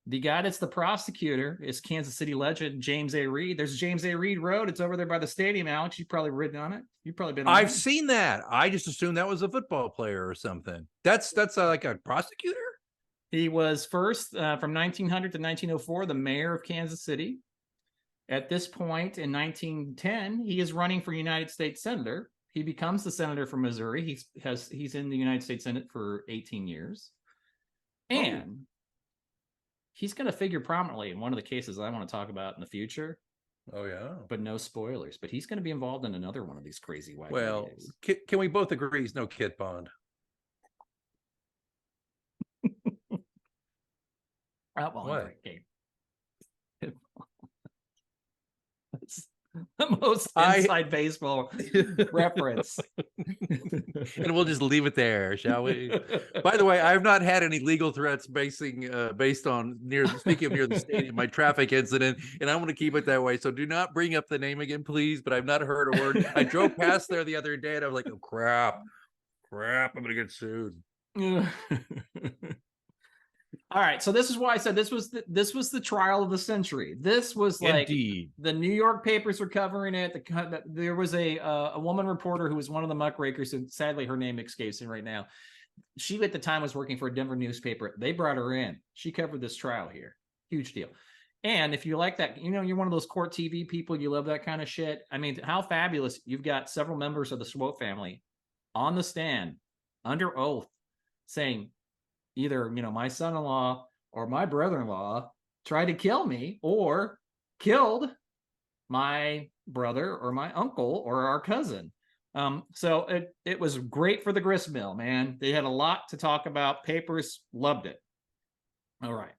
The guy that's the prosecutor is Kansas City legend James A. Reed. There's James A. Reed Road. It's over there by the stadium, Alex. You've probably ridden on it. You've probably been on I've seen that. I just assumed that was a football player or something. That's like a prosecutor? He was first from 1900 to 1904, the mayor of Kansas City. At this point in 1910, he is running for United States Senator. He becomes the senator from Missouri. He's in the United States Senate for 18 years. And he's going to figure prominently in one of the cases I want to talk about in the future. Oh, yeah. But no spoilers. But he's going to be involved in another one of these crazy wacky cases. Can we both agree he's no Kit Bond? What? Game. That's the most inside baseball reference. And we'll just leave it there, shall we? By the way, I've not had any legal threats based on near the stadium, my traffic incident, and I want to keep it that way. So do not bring up the name again, please. But I've not heard a word. I drove past there the other day and I was like, oh crap, I'm gonna get sued. All right, so this is why I said this was the trial of the century. This was like Indeed. The New York papers were covering it. There was a woman reporter who was one of the muckrakers, and sadly her name escapes me right now. She at the time was working for a Denver newspaper. They brought her in. She covered this trial here. Huge deal. And if you like that, you're one of those court TV people. You love that kind of shit. I mean, how fabulous! You've got several members of the Swope family on the stand under oath saying, either, my son-in-law or my brother-in-law tried to kill me or killed my brother or my uncle or our cousin. So it was great for the grist mill, man. They had a lot to talk about. Papers loved it. All right.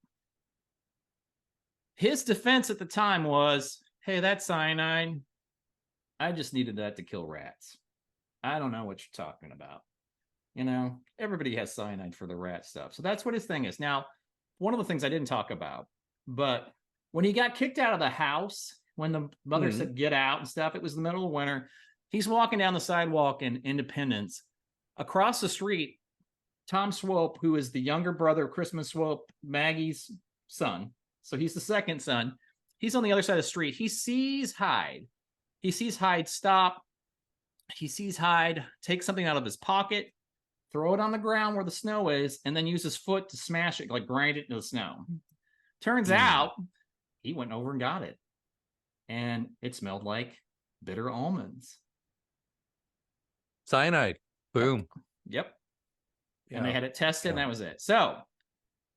His defense at the time was, hey, that's cyanide. I just needed that to kill rats. I don't know what you're talking about. Everybody has cyanide for the rat stuff. So that's what his thing is. Now, one of the things I didn't talk about, but when he got kicked out of the house, when the mother said, get out and stuff, it was the middle of winter. He's walking down the sidewalk in Independence. Across the street, Tom Swope, who is the younger brother of Chrisman Swope, Maggie's son. So he's the second son. He's on the other side of the street. He sees Hyde. Stop. He sees Hyde take something out of his pocket, throw it on the ground where the snow is, and then use his foot to smash it, like grind it into the snow. Turns out he went over and got it. And it smelled like bitter almonds. Cyanide. Boom. Yep. Yeah. And they had it tested, and that was it. So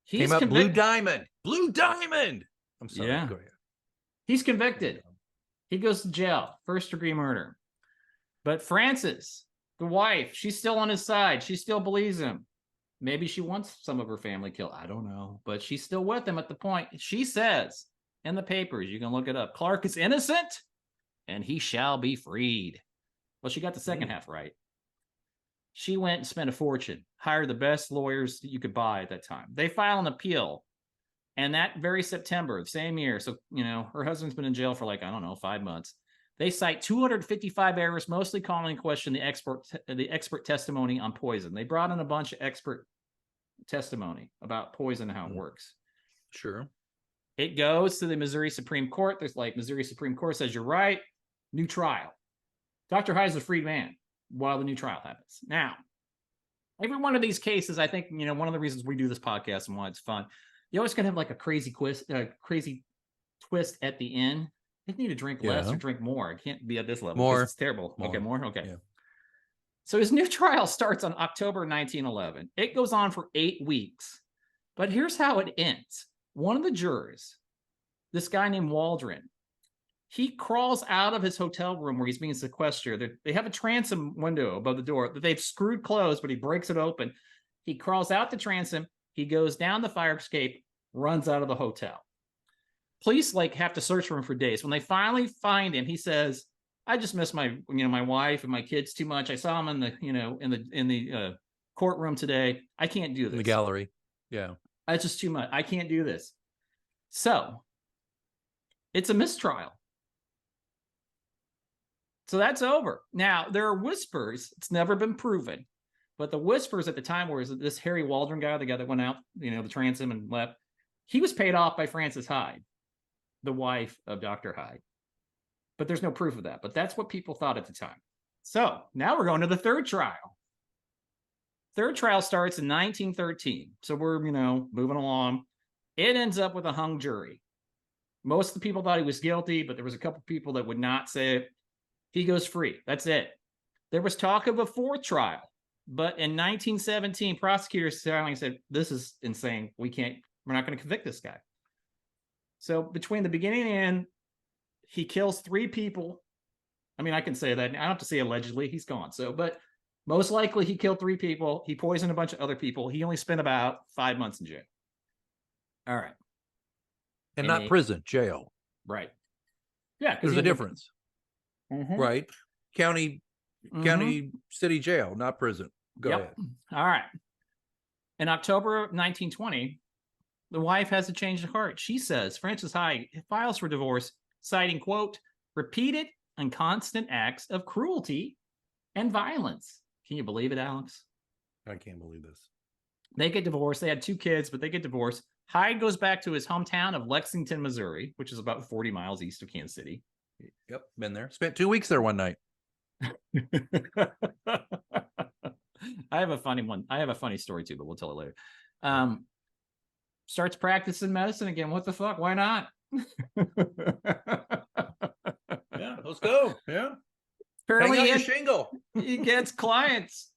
he's came up Blue Diamond. Blue Diamond. I'm sorry. Yeah. Go ahead. He's convicted. He goes to jail. 1st-degree murder. But Frances, the wife, she's still on his side. She still believes him. Maybe she wants some of her family killed. I don't know. But she's still with him at the point. She says in the papers, you can look it up, Clark is innocent and he shall be freed. Well, she got the second half right. She went and spent a fortune, hired the best lawyers that you could buy at that time. They file an appeal. And that very September, the same year, so, her husband's been in jail for 5 months. They cite 255 errors, mostly calling in question the expert testimony on poison. They brought in a bunch of expert testimony about poison and how it works. Sure. It goes to the Missouri Supreme Court. There's Missouri Supreme Court says, you're right, new trial. Dr. Hyde's a freed man while the new trial happens. Now, every one of these cases, I think, one of the reasons we do this podcast and why it's fun, you always going to have a crazy twist at the end. I need to drink less or drink more. I can't be at this level. More. It's terrible. More. Okay, more? Okay. Yeah. So his new trial starts on October 1911. It goes on for 8 weeks. But here's how it ends. One of the jurors, this guy named Waldron, he crawls out of his hotel room where he's being sequestered. They have a transom window above the door that they've screwed closed, but he breaks it open. He crawls out the transom. He goes down the fire escape, runs out of the hotel. Police have to search for him for days. When they finally find him, he says, "I just miss my wife and my kids too much. I saw him in the courtroom today. I can't do this." In the gallery. Yeah. That's just too much. I can't do this. So it's a mistrial. So that's over. Now, there are whispers. It's never been proven. But the whispers at the time were this Harry Waldron guy, the guy that went out, the transom and left, he was paid off by Frances Hyde, the wife of Dr. Hyde. But there's no proof of that. But that's what people thought at the time. So now we're going to the third trial. Third trial starts in 1913. So we're, moving along. It ends up with a hung jury. Most of the people thought he was guilty, but there was a couple people that would not say it. He goes free. That's it. There was talk of a fourth trial. But in 1917, prosecutors finally said, this is insane. We're not going to convict this guy. So between the beginning and end, he kills 3 people. I mean, I can say that. I don't have to say allegedly. He's gone. But most likely he killed 3 people. He poisoned a bunch of other people. He only spent about 5 months in jail. All right. And not prison, jail. Right. Yeah. There's a difference. Right. County, city jail, not prison. Go ahead. All right. In October 1920, the wife has a change of heart. She says Francis Hyde files for divorce, citing, quote, repeated and constant acts of cruelty and violence. Can you believe it, Alex? I can't believe this. They get divorced. They had 2 kids, but they get divorced. Hyde goes back to his hometown of Lexington, Missouri, which is about 40 miles east of Kansas City. Yep, been there. Spent 2 weeks there one night. I have a funny one. I have a funny story too, but we'll tell it later. Starts practicing medicine again. What the fuck? Why not? Yeah, let's go. Yeah. Apparently, hang out your shingle. He gets clients.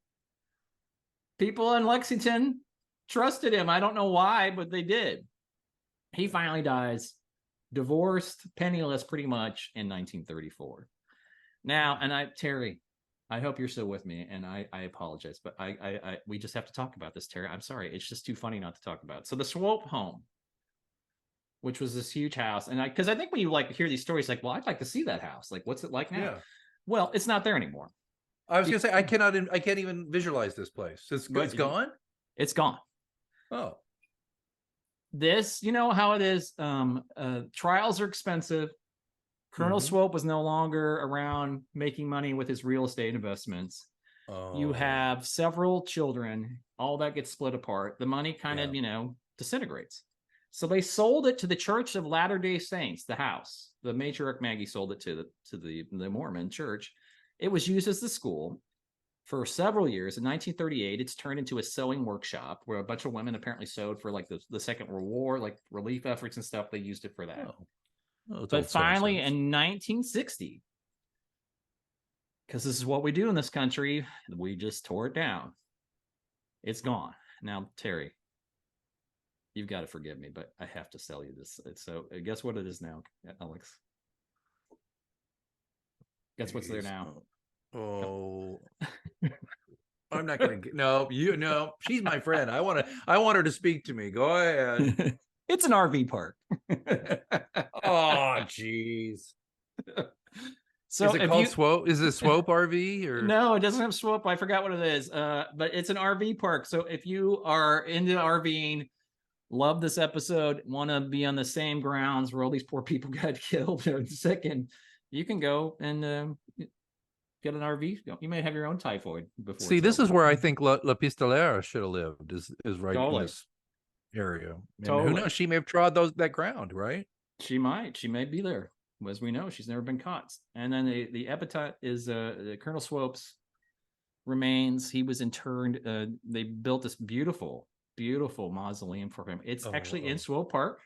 People in Lexington trusted him. I don't know why, but they did. He finally dies, divorced, penniless, pretty much in 1934. Now, and Terry, I hope you're still with me, and I apologize, but we just have to talk about this, Terry. I'm sorry, it's just too funny not to talk about. So the Swope home, which was this huge house, and because I think when you hear these stories, well, I'd like to see that house. What's it like now? Yeah. Well, it's not there anymore. I was gonna say I can't even visualize this place. It's gone. It's gone. Oh. This, you know how it is. Trials are expensive. Colonel Swope was no longer around making money with his real estate investments. Oh. You have several children. All that gets split apart. The money kind of, disintegrates. So they sold it to the Church of Latter-day Saints, the house. The matriarch Maggie sold it to the Mormon church. It was used as the school for several years. In 1938, it's turned into a sewing workshop where a bunch of women apparently sewed for the Second World War, relief efforts and stuff. They used it for that. But finally, in 1960, because this is what we do in this country, we just tore it down. It's gone. Now, Terry, you've got to forgive me, but I have to sell you this. So guess what it is now, Alex? Guess what's there now? Oh, I'm not going to. No, she's my friend. I want her to speak to me. Go ahead. It's an RV park. Oh, jeez. So is it called Swope? Is it Swope RV or no? It doesn't have Swope. I forgot what it is. But it's an RV park. So if you are into RVing, love this episode, want to be on the same grounds where all these poor people got killed or sick, and you can go and get an RV. You may have your own typhoid before. See, this is where I think La Pistolera should have lived. Is right in this area. Who knows? She may have trod that ground, right? She might. She may be there. As we know, she's never been caught. And then the epitaph is the Colonel Swope's remains. He was interned. They built this beautiful mausoleum for him. It's actually in Swope Park.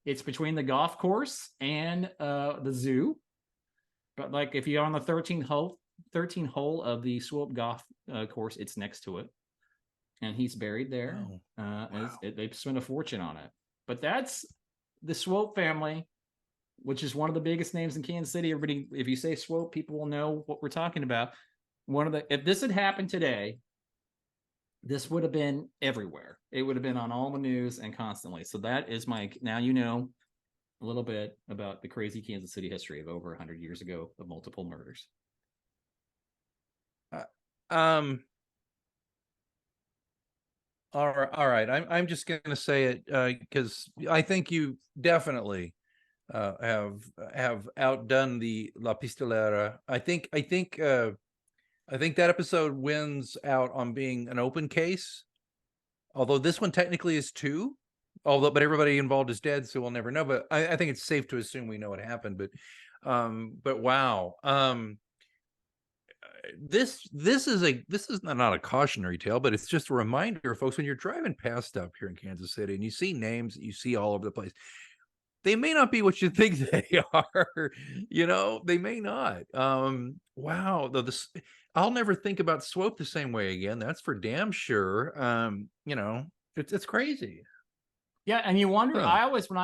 It's between the golf course and the zoo. But if you're on the 13th hole of the Swope golf course, it's next to it. And he's buried there. Wow. They've spent a fortune on it. But that's the Swope family, which is one of the biggest names in Kansas City. Everybody, if you say Swope, people will know what we're talking about. If this had happened today, this would have been everywhere. It would have been on all the news and constantly. So that is now you know a little bit about the crazy Kansas City history of over 100 years ago of multiple murders. All right. I'm just going to say it because I think you definitely have outdone the La Pistolera. I think that episode wins out on being an open case, although this one technically is 2. But everybody involved is dead, so we'll never know. But I think it's safe to assume we know what happened. But wow. This is not a cautionary tale, but it's just a reminder, folks, when you're driving past up here in Kansas City and you see names that you see all over the place, they may not be what you think they are. They may not. Wow. I'll never think about Swope the same way again. That's for damn sure. It's crazy. Yeah, and you wonder. I always and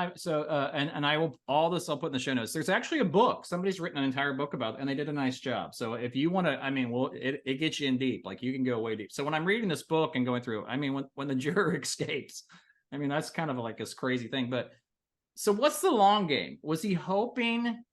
I will I'll put in the show notes. There's actually a book. Somebody's written an entire book about it, and they did a nice job. So if you want to, it gets you in deep. You can go way deep. So when I'm reading this book and going through, when the juror escapes, that's kind of this crazy thing. But So what's the long game? Was he hoping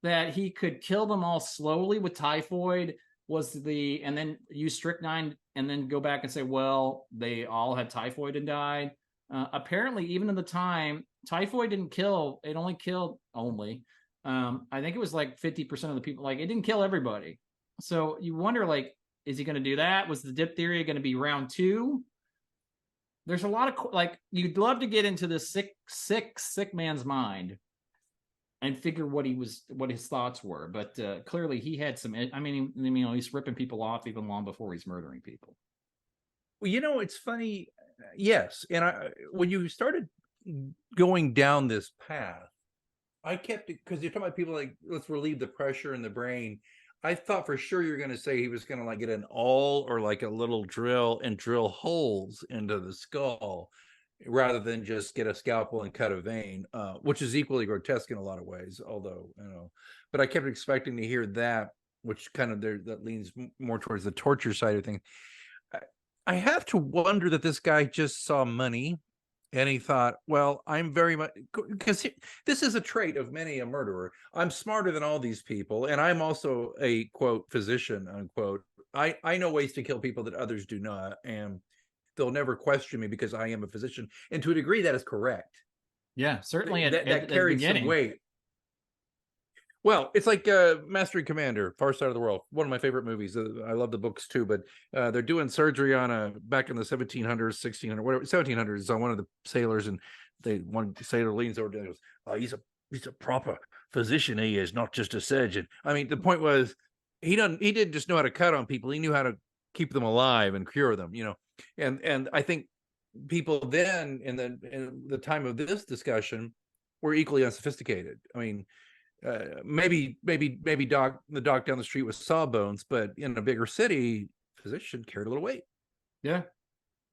that he could kill them all slowly with typhoid? And then use strychnine and then go back and say, well, they all had typhoid and died. Apparently, even in the time, typhoid didn't kill. It only killed I think it was like 50% of the people. Like, it didn't kill everybody. So you wonder, like, is he going to do that? Was the diphtheria going to be round 2? There's a lot of, like, you'd love to get into this sick man's mind and figure what his thoughts were. But clearly he had some, he's ripping people off even long before he's murdering people. Well, it's funny. Yes. And when you started going down this path, I kept it, because you're talking about people like, let's relieve the pressure in the brain. I thought for sure you're going to say he was going to like get an awl or like a little drill and drill holes into the skull, rather than just get a scalpel and cut a vein, which is equally grotesque in a lot of ways, although, but I kept expecting to hear that, which kind of that leans more towards the torture side of things. I have to wonder that this guy just saw money and he thought, well, I'm very much, because this is a trait of many a murderer. I'm smarter than all these people. And I'm also a, quote, physician, unquote. I know ways to kill people that others do not. And they'll never question me because I am a physician. And to a degree, that is correct. Yeah, certainly. That carries some weight. Well, it's like Master and Commander, Far Side of the World. One of my favorite movies. I love the books too, but they're doing surgery on back in the 1700s, 1600s, whatever, 1700s on one of the sailors, and one sailor leans over to him and goes, "Oh, he's a proper physician. He is not just a surgeon." I mean, the point was he didn't just know how to cut on people. He knew how to keep them alive and cure them, And I think people then in the time of this discussion were equally unsophisticated. I mean, maybe the doc down the street with sawbones, but in a bigger city, physician carried a little weight. Yeah,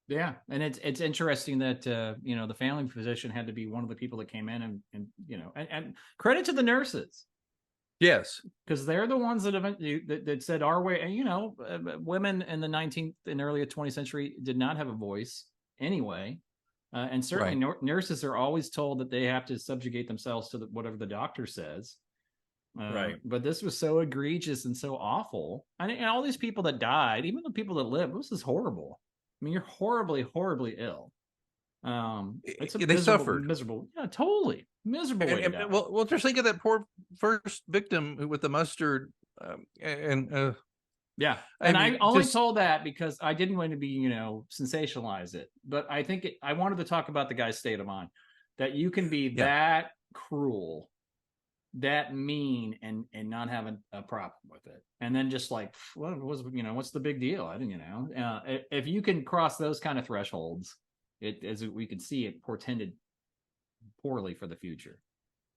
and it's interesting that the family physician had to be one of the people that came in and credit to the nurses. Yes, because they're the ones that said our way. And women in the 19th and early 20th century did not have a voice anyway. And certainly nurses are always told that they have to subjugate themselves to whatever the doctor says. Right. But this was so egregious and so awful. And all these people that died, even the people that lived, this is horrible. I mean, you're horribly, horribly ill. They suffered. Miserable. Yeah, totally. Miserable way to die. Well, just think of that poor first victim with the mustard. Yeah, and I only told that because I didn't want to be, sensationalize it. But I think I wanted to talk about the guy's state of mind, that you can be that cruel, that mean, and not have a problem with it, and then just like, what's the big deal? I didn't, if you can cross those kind of thresholds, as we can see, it portended poorly for the future.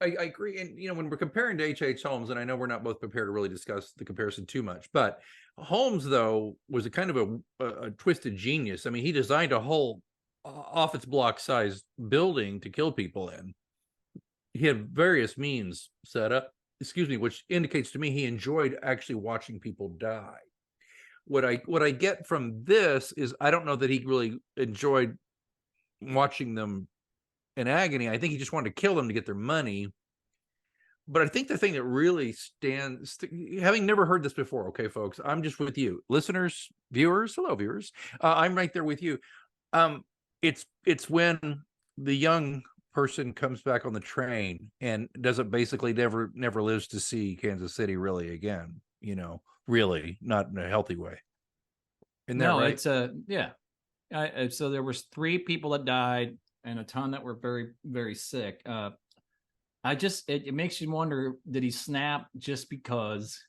I agree. And, when we're comparing to H.H. Holmes, and I know we're not both prepared to really discuss the comparison too much, but Holmes, though, was a kind of a twisted genius. I mean, he designed a whole office block sized building to kill people in. He had various means set up, which indicates to me he enjoyed actually watching people die. What I get from this is I don't know that he really enjoyed watching them in agony. I think he just wanted to kill them to get their money. But I think the thing that really having never heard this before, okay, folks, I'm just with you, listeners, viewers, hello, viewers. I'm right there with you. It's when the young person comes back on the train and doesn't basically never lives to see Kansas City really again. Really not in a healthy way. Isn't that right? It's so there was 3 people that died and a ton that were very, very sick. It makes you wonder, did he snap just because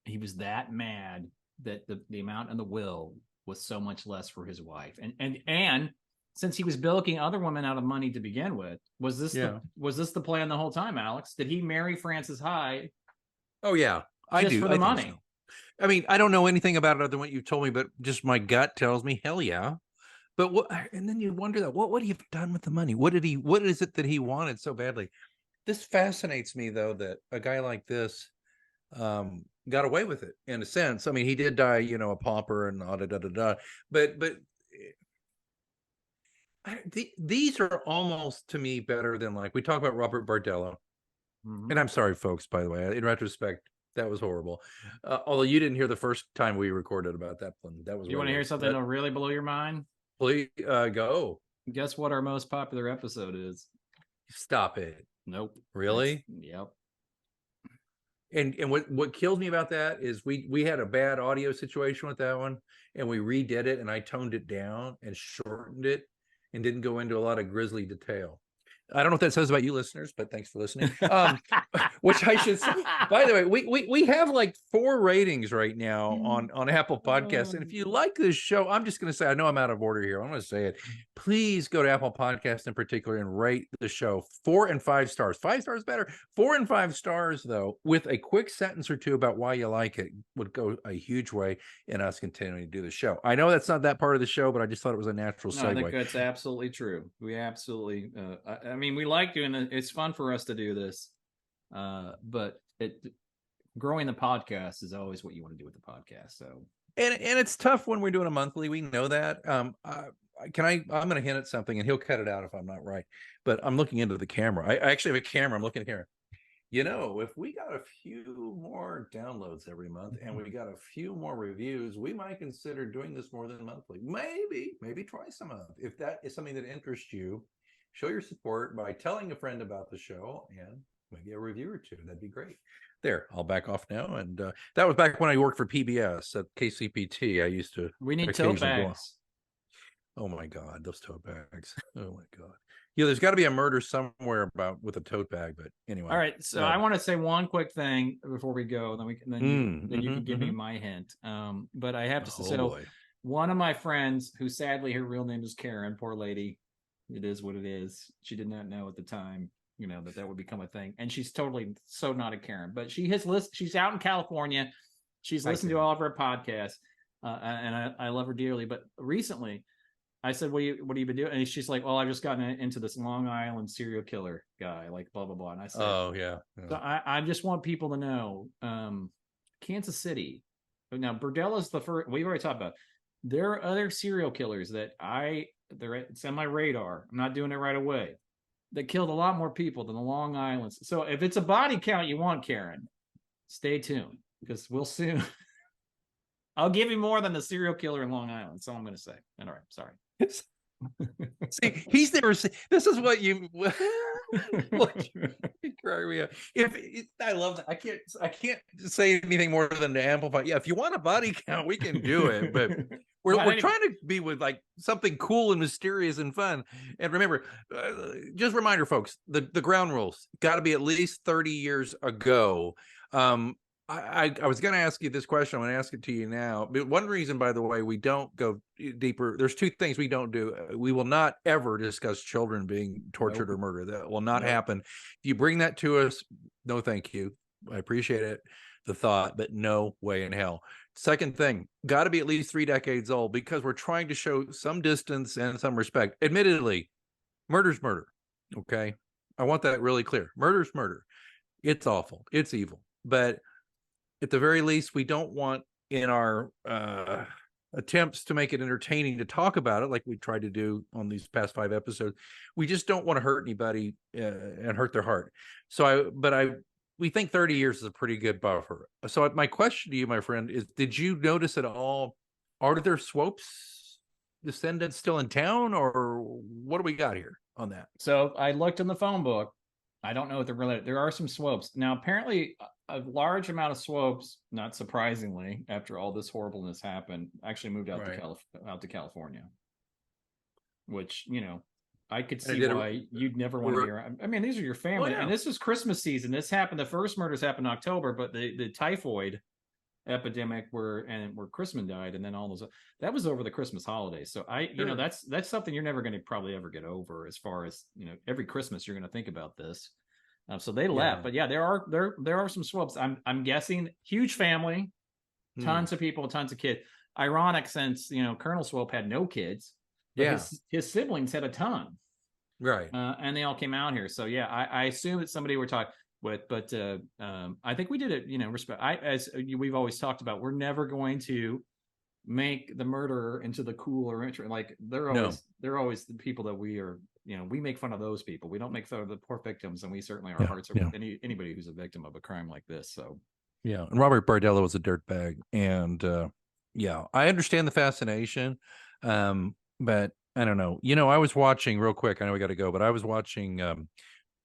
he was that mad that the amount in the will was so much less for his wife? And since he was bilking other women out of money to begin with, was this the plan the whole time, Alex? Did he marry Frances Hyde? Oh yeah, I do. For the money. So. I mean, I don't know anything about it other than what you told me, but just my gut tells me, hell yeah. But and then you wonder what would he have done with the money? What is it that he wanted so badly? This fascinates me, though, that a guy like this got away with it in a sense. I mean, he did die, a pauper and but These are almost to me better than, like, we talk about Robert Bardello. And I'm sorry, folks, by the way, in retrospect, that was horrible. Although you didn't hear the first time we recorded about that one. That was. You want to hear something that'll really blow your mind? Please go. Guess what our most popular episode is? Stop it. Nope. Really? Yep. And what killed me about that is we had a bad audio situation with that one, and we redid it, and I toned it down and shortened it and didn't go into a lot of grisly detail. I don't know what that says about you listeners, but thanks for listening. Which I should say, by the way, we have like 4 ratings right now on Apple Podcasts. And if you like this show, I'm just going to say, I know I'm out of order here. I'm going to say it. Please go to Apple Podcasts in particular and rate the show 4 and 5 stars. 5 stars better. 4 and 5 stars, though, with a quick sentence or two about why you like it would go a huge way in us continuing to do the show. I know that's not that part of the show, but I just thought it was a natural segue. I think that's absolutely true. We absolutely, I mean, we like doing it. It's fun for us to do this, but growing the podcast is always what you want to do with the podcast. So, and it's tough when we're doing a monthly. We know that. I'm going to hint at something, and he'll cut it out if I'm not right. But I'm looking into the camera. I actually have a camera. I'm looking at the camera. You know, if we got a few more downloads every month and we got a few more reviews, we might consider doing this more than monthly. Maybe twice a month. If that is something that interests you, show your support by telling a friend about the show and maybe a review or two. That'd be great. There, I'll back off now. And that was back when I worked for PBS at KCPT. I used to. We need tote bags. Oh my God, those tote bags. Oh my God. Yeah, there's got to be a murder somewhere with a tote bag, but anyway. All right, so I want to say one quick thing before we go, then you can give me my hint. But I have to say, one of my friends, who sadly her real name is Karen, poor lady, it is what it is. She did not know at the time, you know, that would become a thing, and she's totally so not a Karen. But she has she's out in California. She's listened to all of our podcasts, and I love her dearly. But recently, I said, what have you been doing? And she's like, well, I've just gotten into this Long Island serial killer guy, like blah, blah, blah. And I said, oh, yeah. So I just want people to know, Kansas City. Now, Bordella's the first, we've already talked about. There are other serial killers that it's on my radar. I'm not doing it right away. That killed a lot more people than the Long Island. So if it's a body count you want, Karen, stay tuned, because we'll soon. I'll give you more than the serial killer in Long Island. That's all I'm going to say. All right, sorry. See, he's never seen. This is what you. I love that. I can't say anything more than to amplify. Yeah, if you want a body count, we can do it. But we're trying to be with like something cool and mysterious and fun. And remember, just reminder, folks, the ground rules got to be at least 30 years ago. I was going to ask you this question. I'm going to ask it to you now. But one reason, by the way, we don't go deeper. There's 2 things we don't do. We will not ever discuss children being tortured or murdered. That will not happen. If you bring that to us, no, thank you. I appreciate it, the thought, but no way in hell. Second thing, got to be at least 3 decades old, because we're trying to show some distance and some respect. Admittedly, murder's murder. Okay. I want that really clear. Murder's murder. It's awful. It's evil. But at the very least, we don't want, in our attempts to make it entertaining to talk about it, like we tried to do on these past 5 episodes, we just don't want to hurt anybody and hurt their heart. We think 30 years is a pretty good buffer. So my question to you, my friend, is: did you notice at all? Are there Swope's descendants still in town, or what do we got here on that? So I looked in the phone book. I don't know what they're related. There are some Swopes now. Apparently, a large amount of Swopes, not surprisingly, after all this horribleness happened, actually moved out to California. Which, you know, I could see why you'd never want to be around. I mean, these are your family, and this is Christmas season. This happened. The first murders happened in October, but the typhoid epidemic where Chrisman died, and then all those, that was over the Christmas holidays. So you know, that's something you're never going to probably ever get over, as far as, you know, every Christmas you're going to think about this. So they left, but yeah, there are some Swopes. I'm guessing huge family, tons of people, tons of kids. Ironic, since, you know, Colonel Swope had no kids. But his siblings had a ton, right? And they all came out here. So yeah, I assume it's somebody we're talking with, but I think we did it. You know, respect. As we've always talked about, we're never going to make the murderer into the cool or interesting. Like they're always the people that we are, we make fun of those people. We don't make fun of the poor victims, and we certainly, our hearts are with anybody who's a victim of a crime like this. So yeah, and Robert Bardello was a dirtbag, and I understand the fascination, but I don't know. I was watching real quick. I know we got to go, but I was watching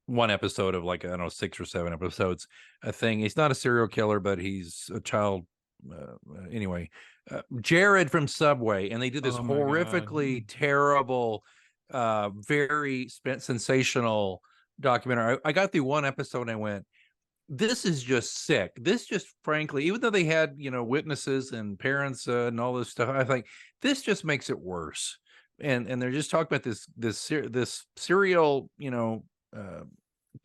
one episode of, like, I don't know, 6 or 7 episodes. A thing. He's not a serial killer, but he's a child. Anyway, Jared from Subway, and they did this horrifically terrible, very sensational documentary. I got through one episode and I went, this is just sick. This just, frankly, even though they had, witnesses and parents and all this stuff, I think this just makes it worse. And they're just talking about this serial,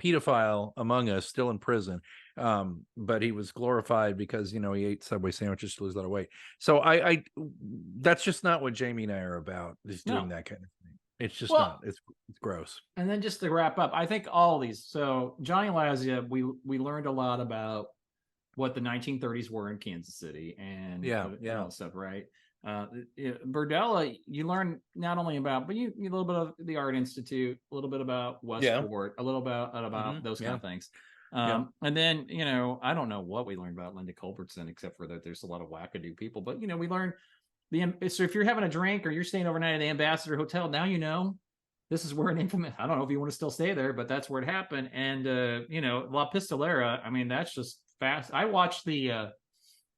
pedophile among us, still in prison. But he was glorified because, he ate Subway sandwiches to lose a lot of weight. So I that's just not what Jamie and I are about, is doing that kind of thing. It's just not. It's gross. And then just to wrap up, I think all these. So Johnny Lazia, we learned a lot about what the 1930s were in Kansas City, and all stuff, right? Berdella, you learn not only about, but you a little bit of the Art Institute, a little bit about Westport, a little bit about those kind of things. And then, I don't know what we learned about Linda Culbertson, except for that there's a lot of wackadoo people. But, we learned so if you're having a drink or you're staying overnight at the Ambassador Hotel, now this is where an infamous, I don't know if you want to still stay there, but that's where it happened. And, La Pistolera, I mean, that's just fast. I watched the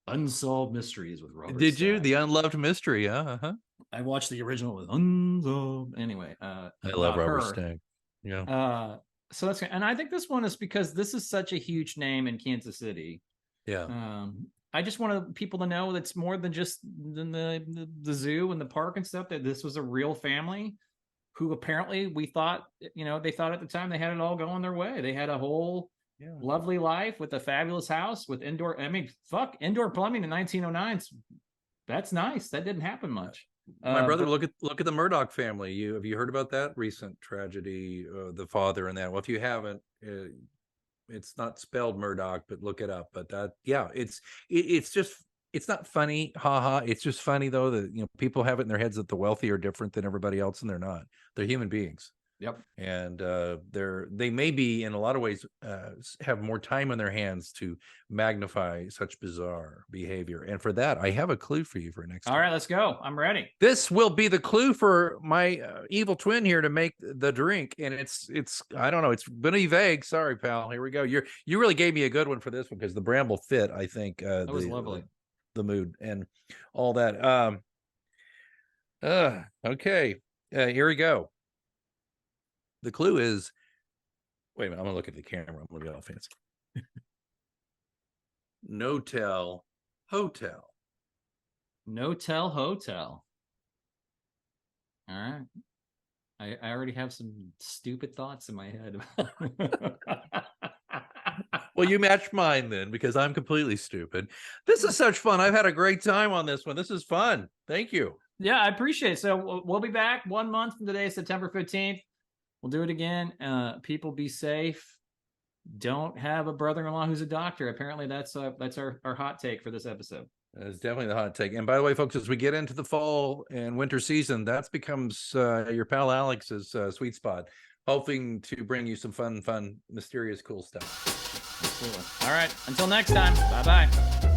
Unsolved Mysteries with Robert. Did you? The Unloved Mystery, I watched the original with Unsolved. Anyway, I love Robert Stagg. Yeah. So that's, and I think this one is because this is such a huge name in Kansas City. Yeah. I just wanted people to know that's more than just the zoo and the park and stuff, that this was a real family who apparently we thought, they thought at the time they had it all going their way. They had a whole lovely life with a fabulous house with indoor plumbing in 1909. That's nice. That didn't happen much. My brother, look at the Murdoch family. Have you heard about that recent tragedy? The father and that. Well, if you haven't, it's not spelled Murdoch, but look it up. But it's just, it's not funny, haha. It's just funny though that people have it in their heads that the wealthy are different than everybody else, and they're not. They're human beings. Yep. And they may be, in a lot of ways, have more time on their hands to magnify such bizarre behavior. And for that, I have a clue for you for next time. All right, let's go. I'm ready. This will be the clue for my evil twin here to make the drink. And it's I don't know, it's gonna be vague. Sorry, pal. Here we go. You really gave me a good one for this one, because the bramble fit, I think. That was lovely. The mood and all that. Okay. Here we go. The clue is, wait a minute, I'm gonna look at the camera. I'm gonna be all fancy. No-tell hotel. No-tell hotel. All right. I already have some stupid thoughts in my head. Well, you match mine then, because I'm completely stupid. This is such fun. I've had a great time on this one. This is fun. Thank you. Yeah, I appreciate it. So we'll be back 1 month from today, September 15th. We'll do it again. People, be safe. Don't have a brother-in-law who's a doctor. Apparently, that's our hot take for this episode. That's definitely the hot take. And by the way, folks, as we get into the fall and winter season, that becomes your pal Alex's sweet spot, hoping to bring you some fun, mysterious, cool stuff. Absolutely. All right. Until next time. Bye-bye.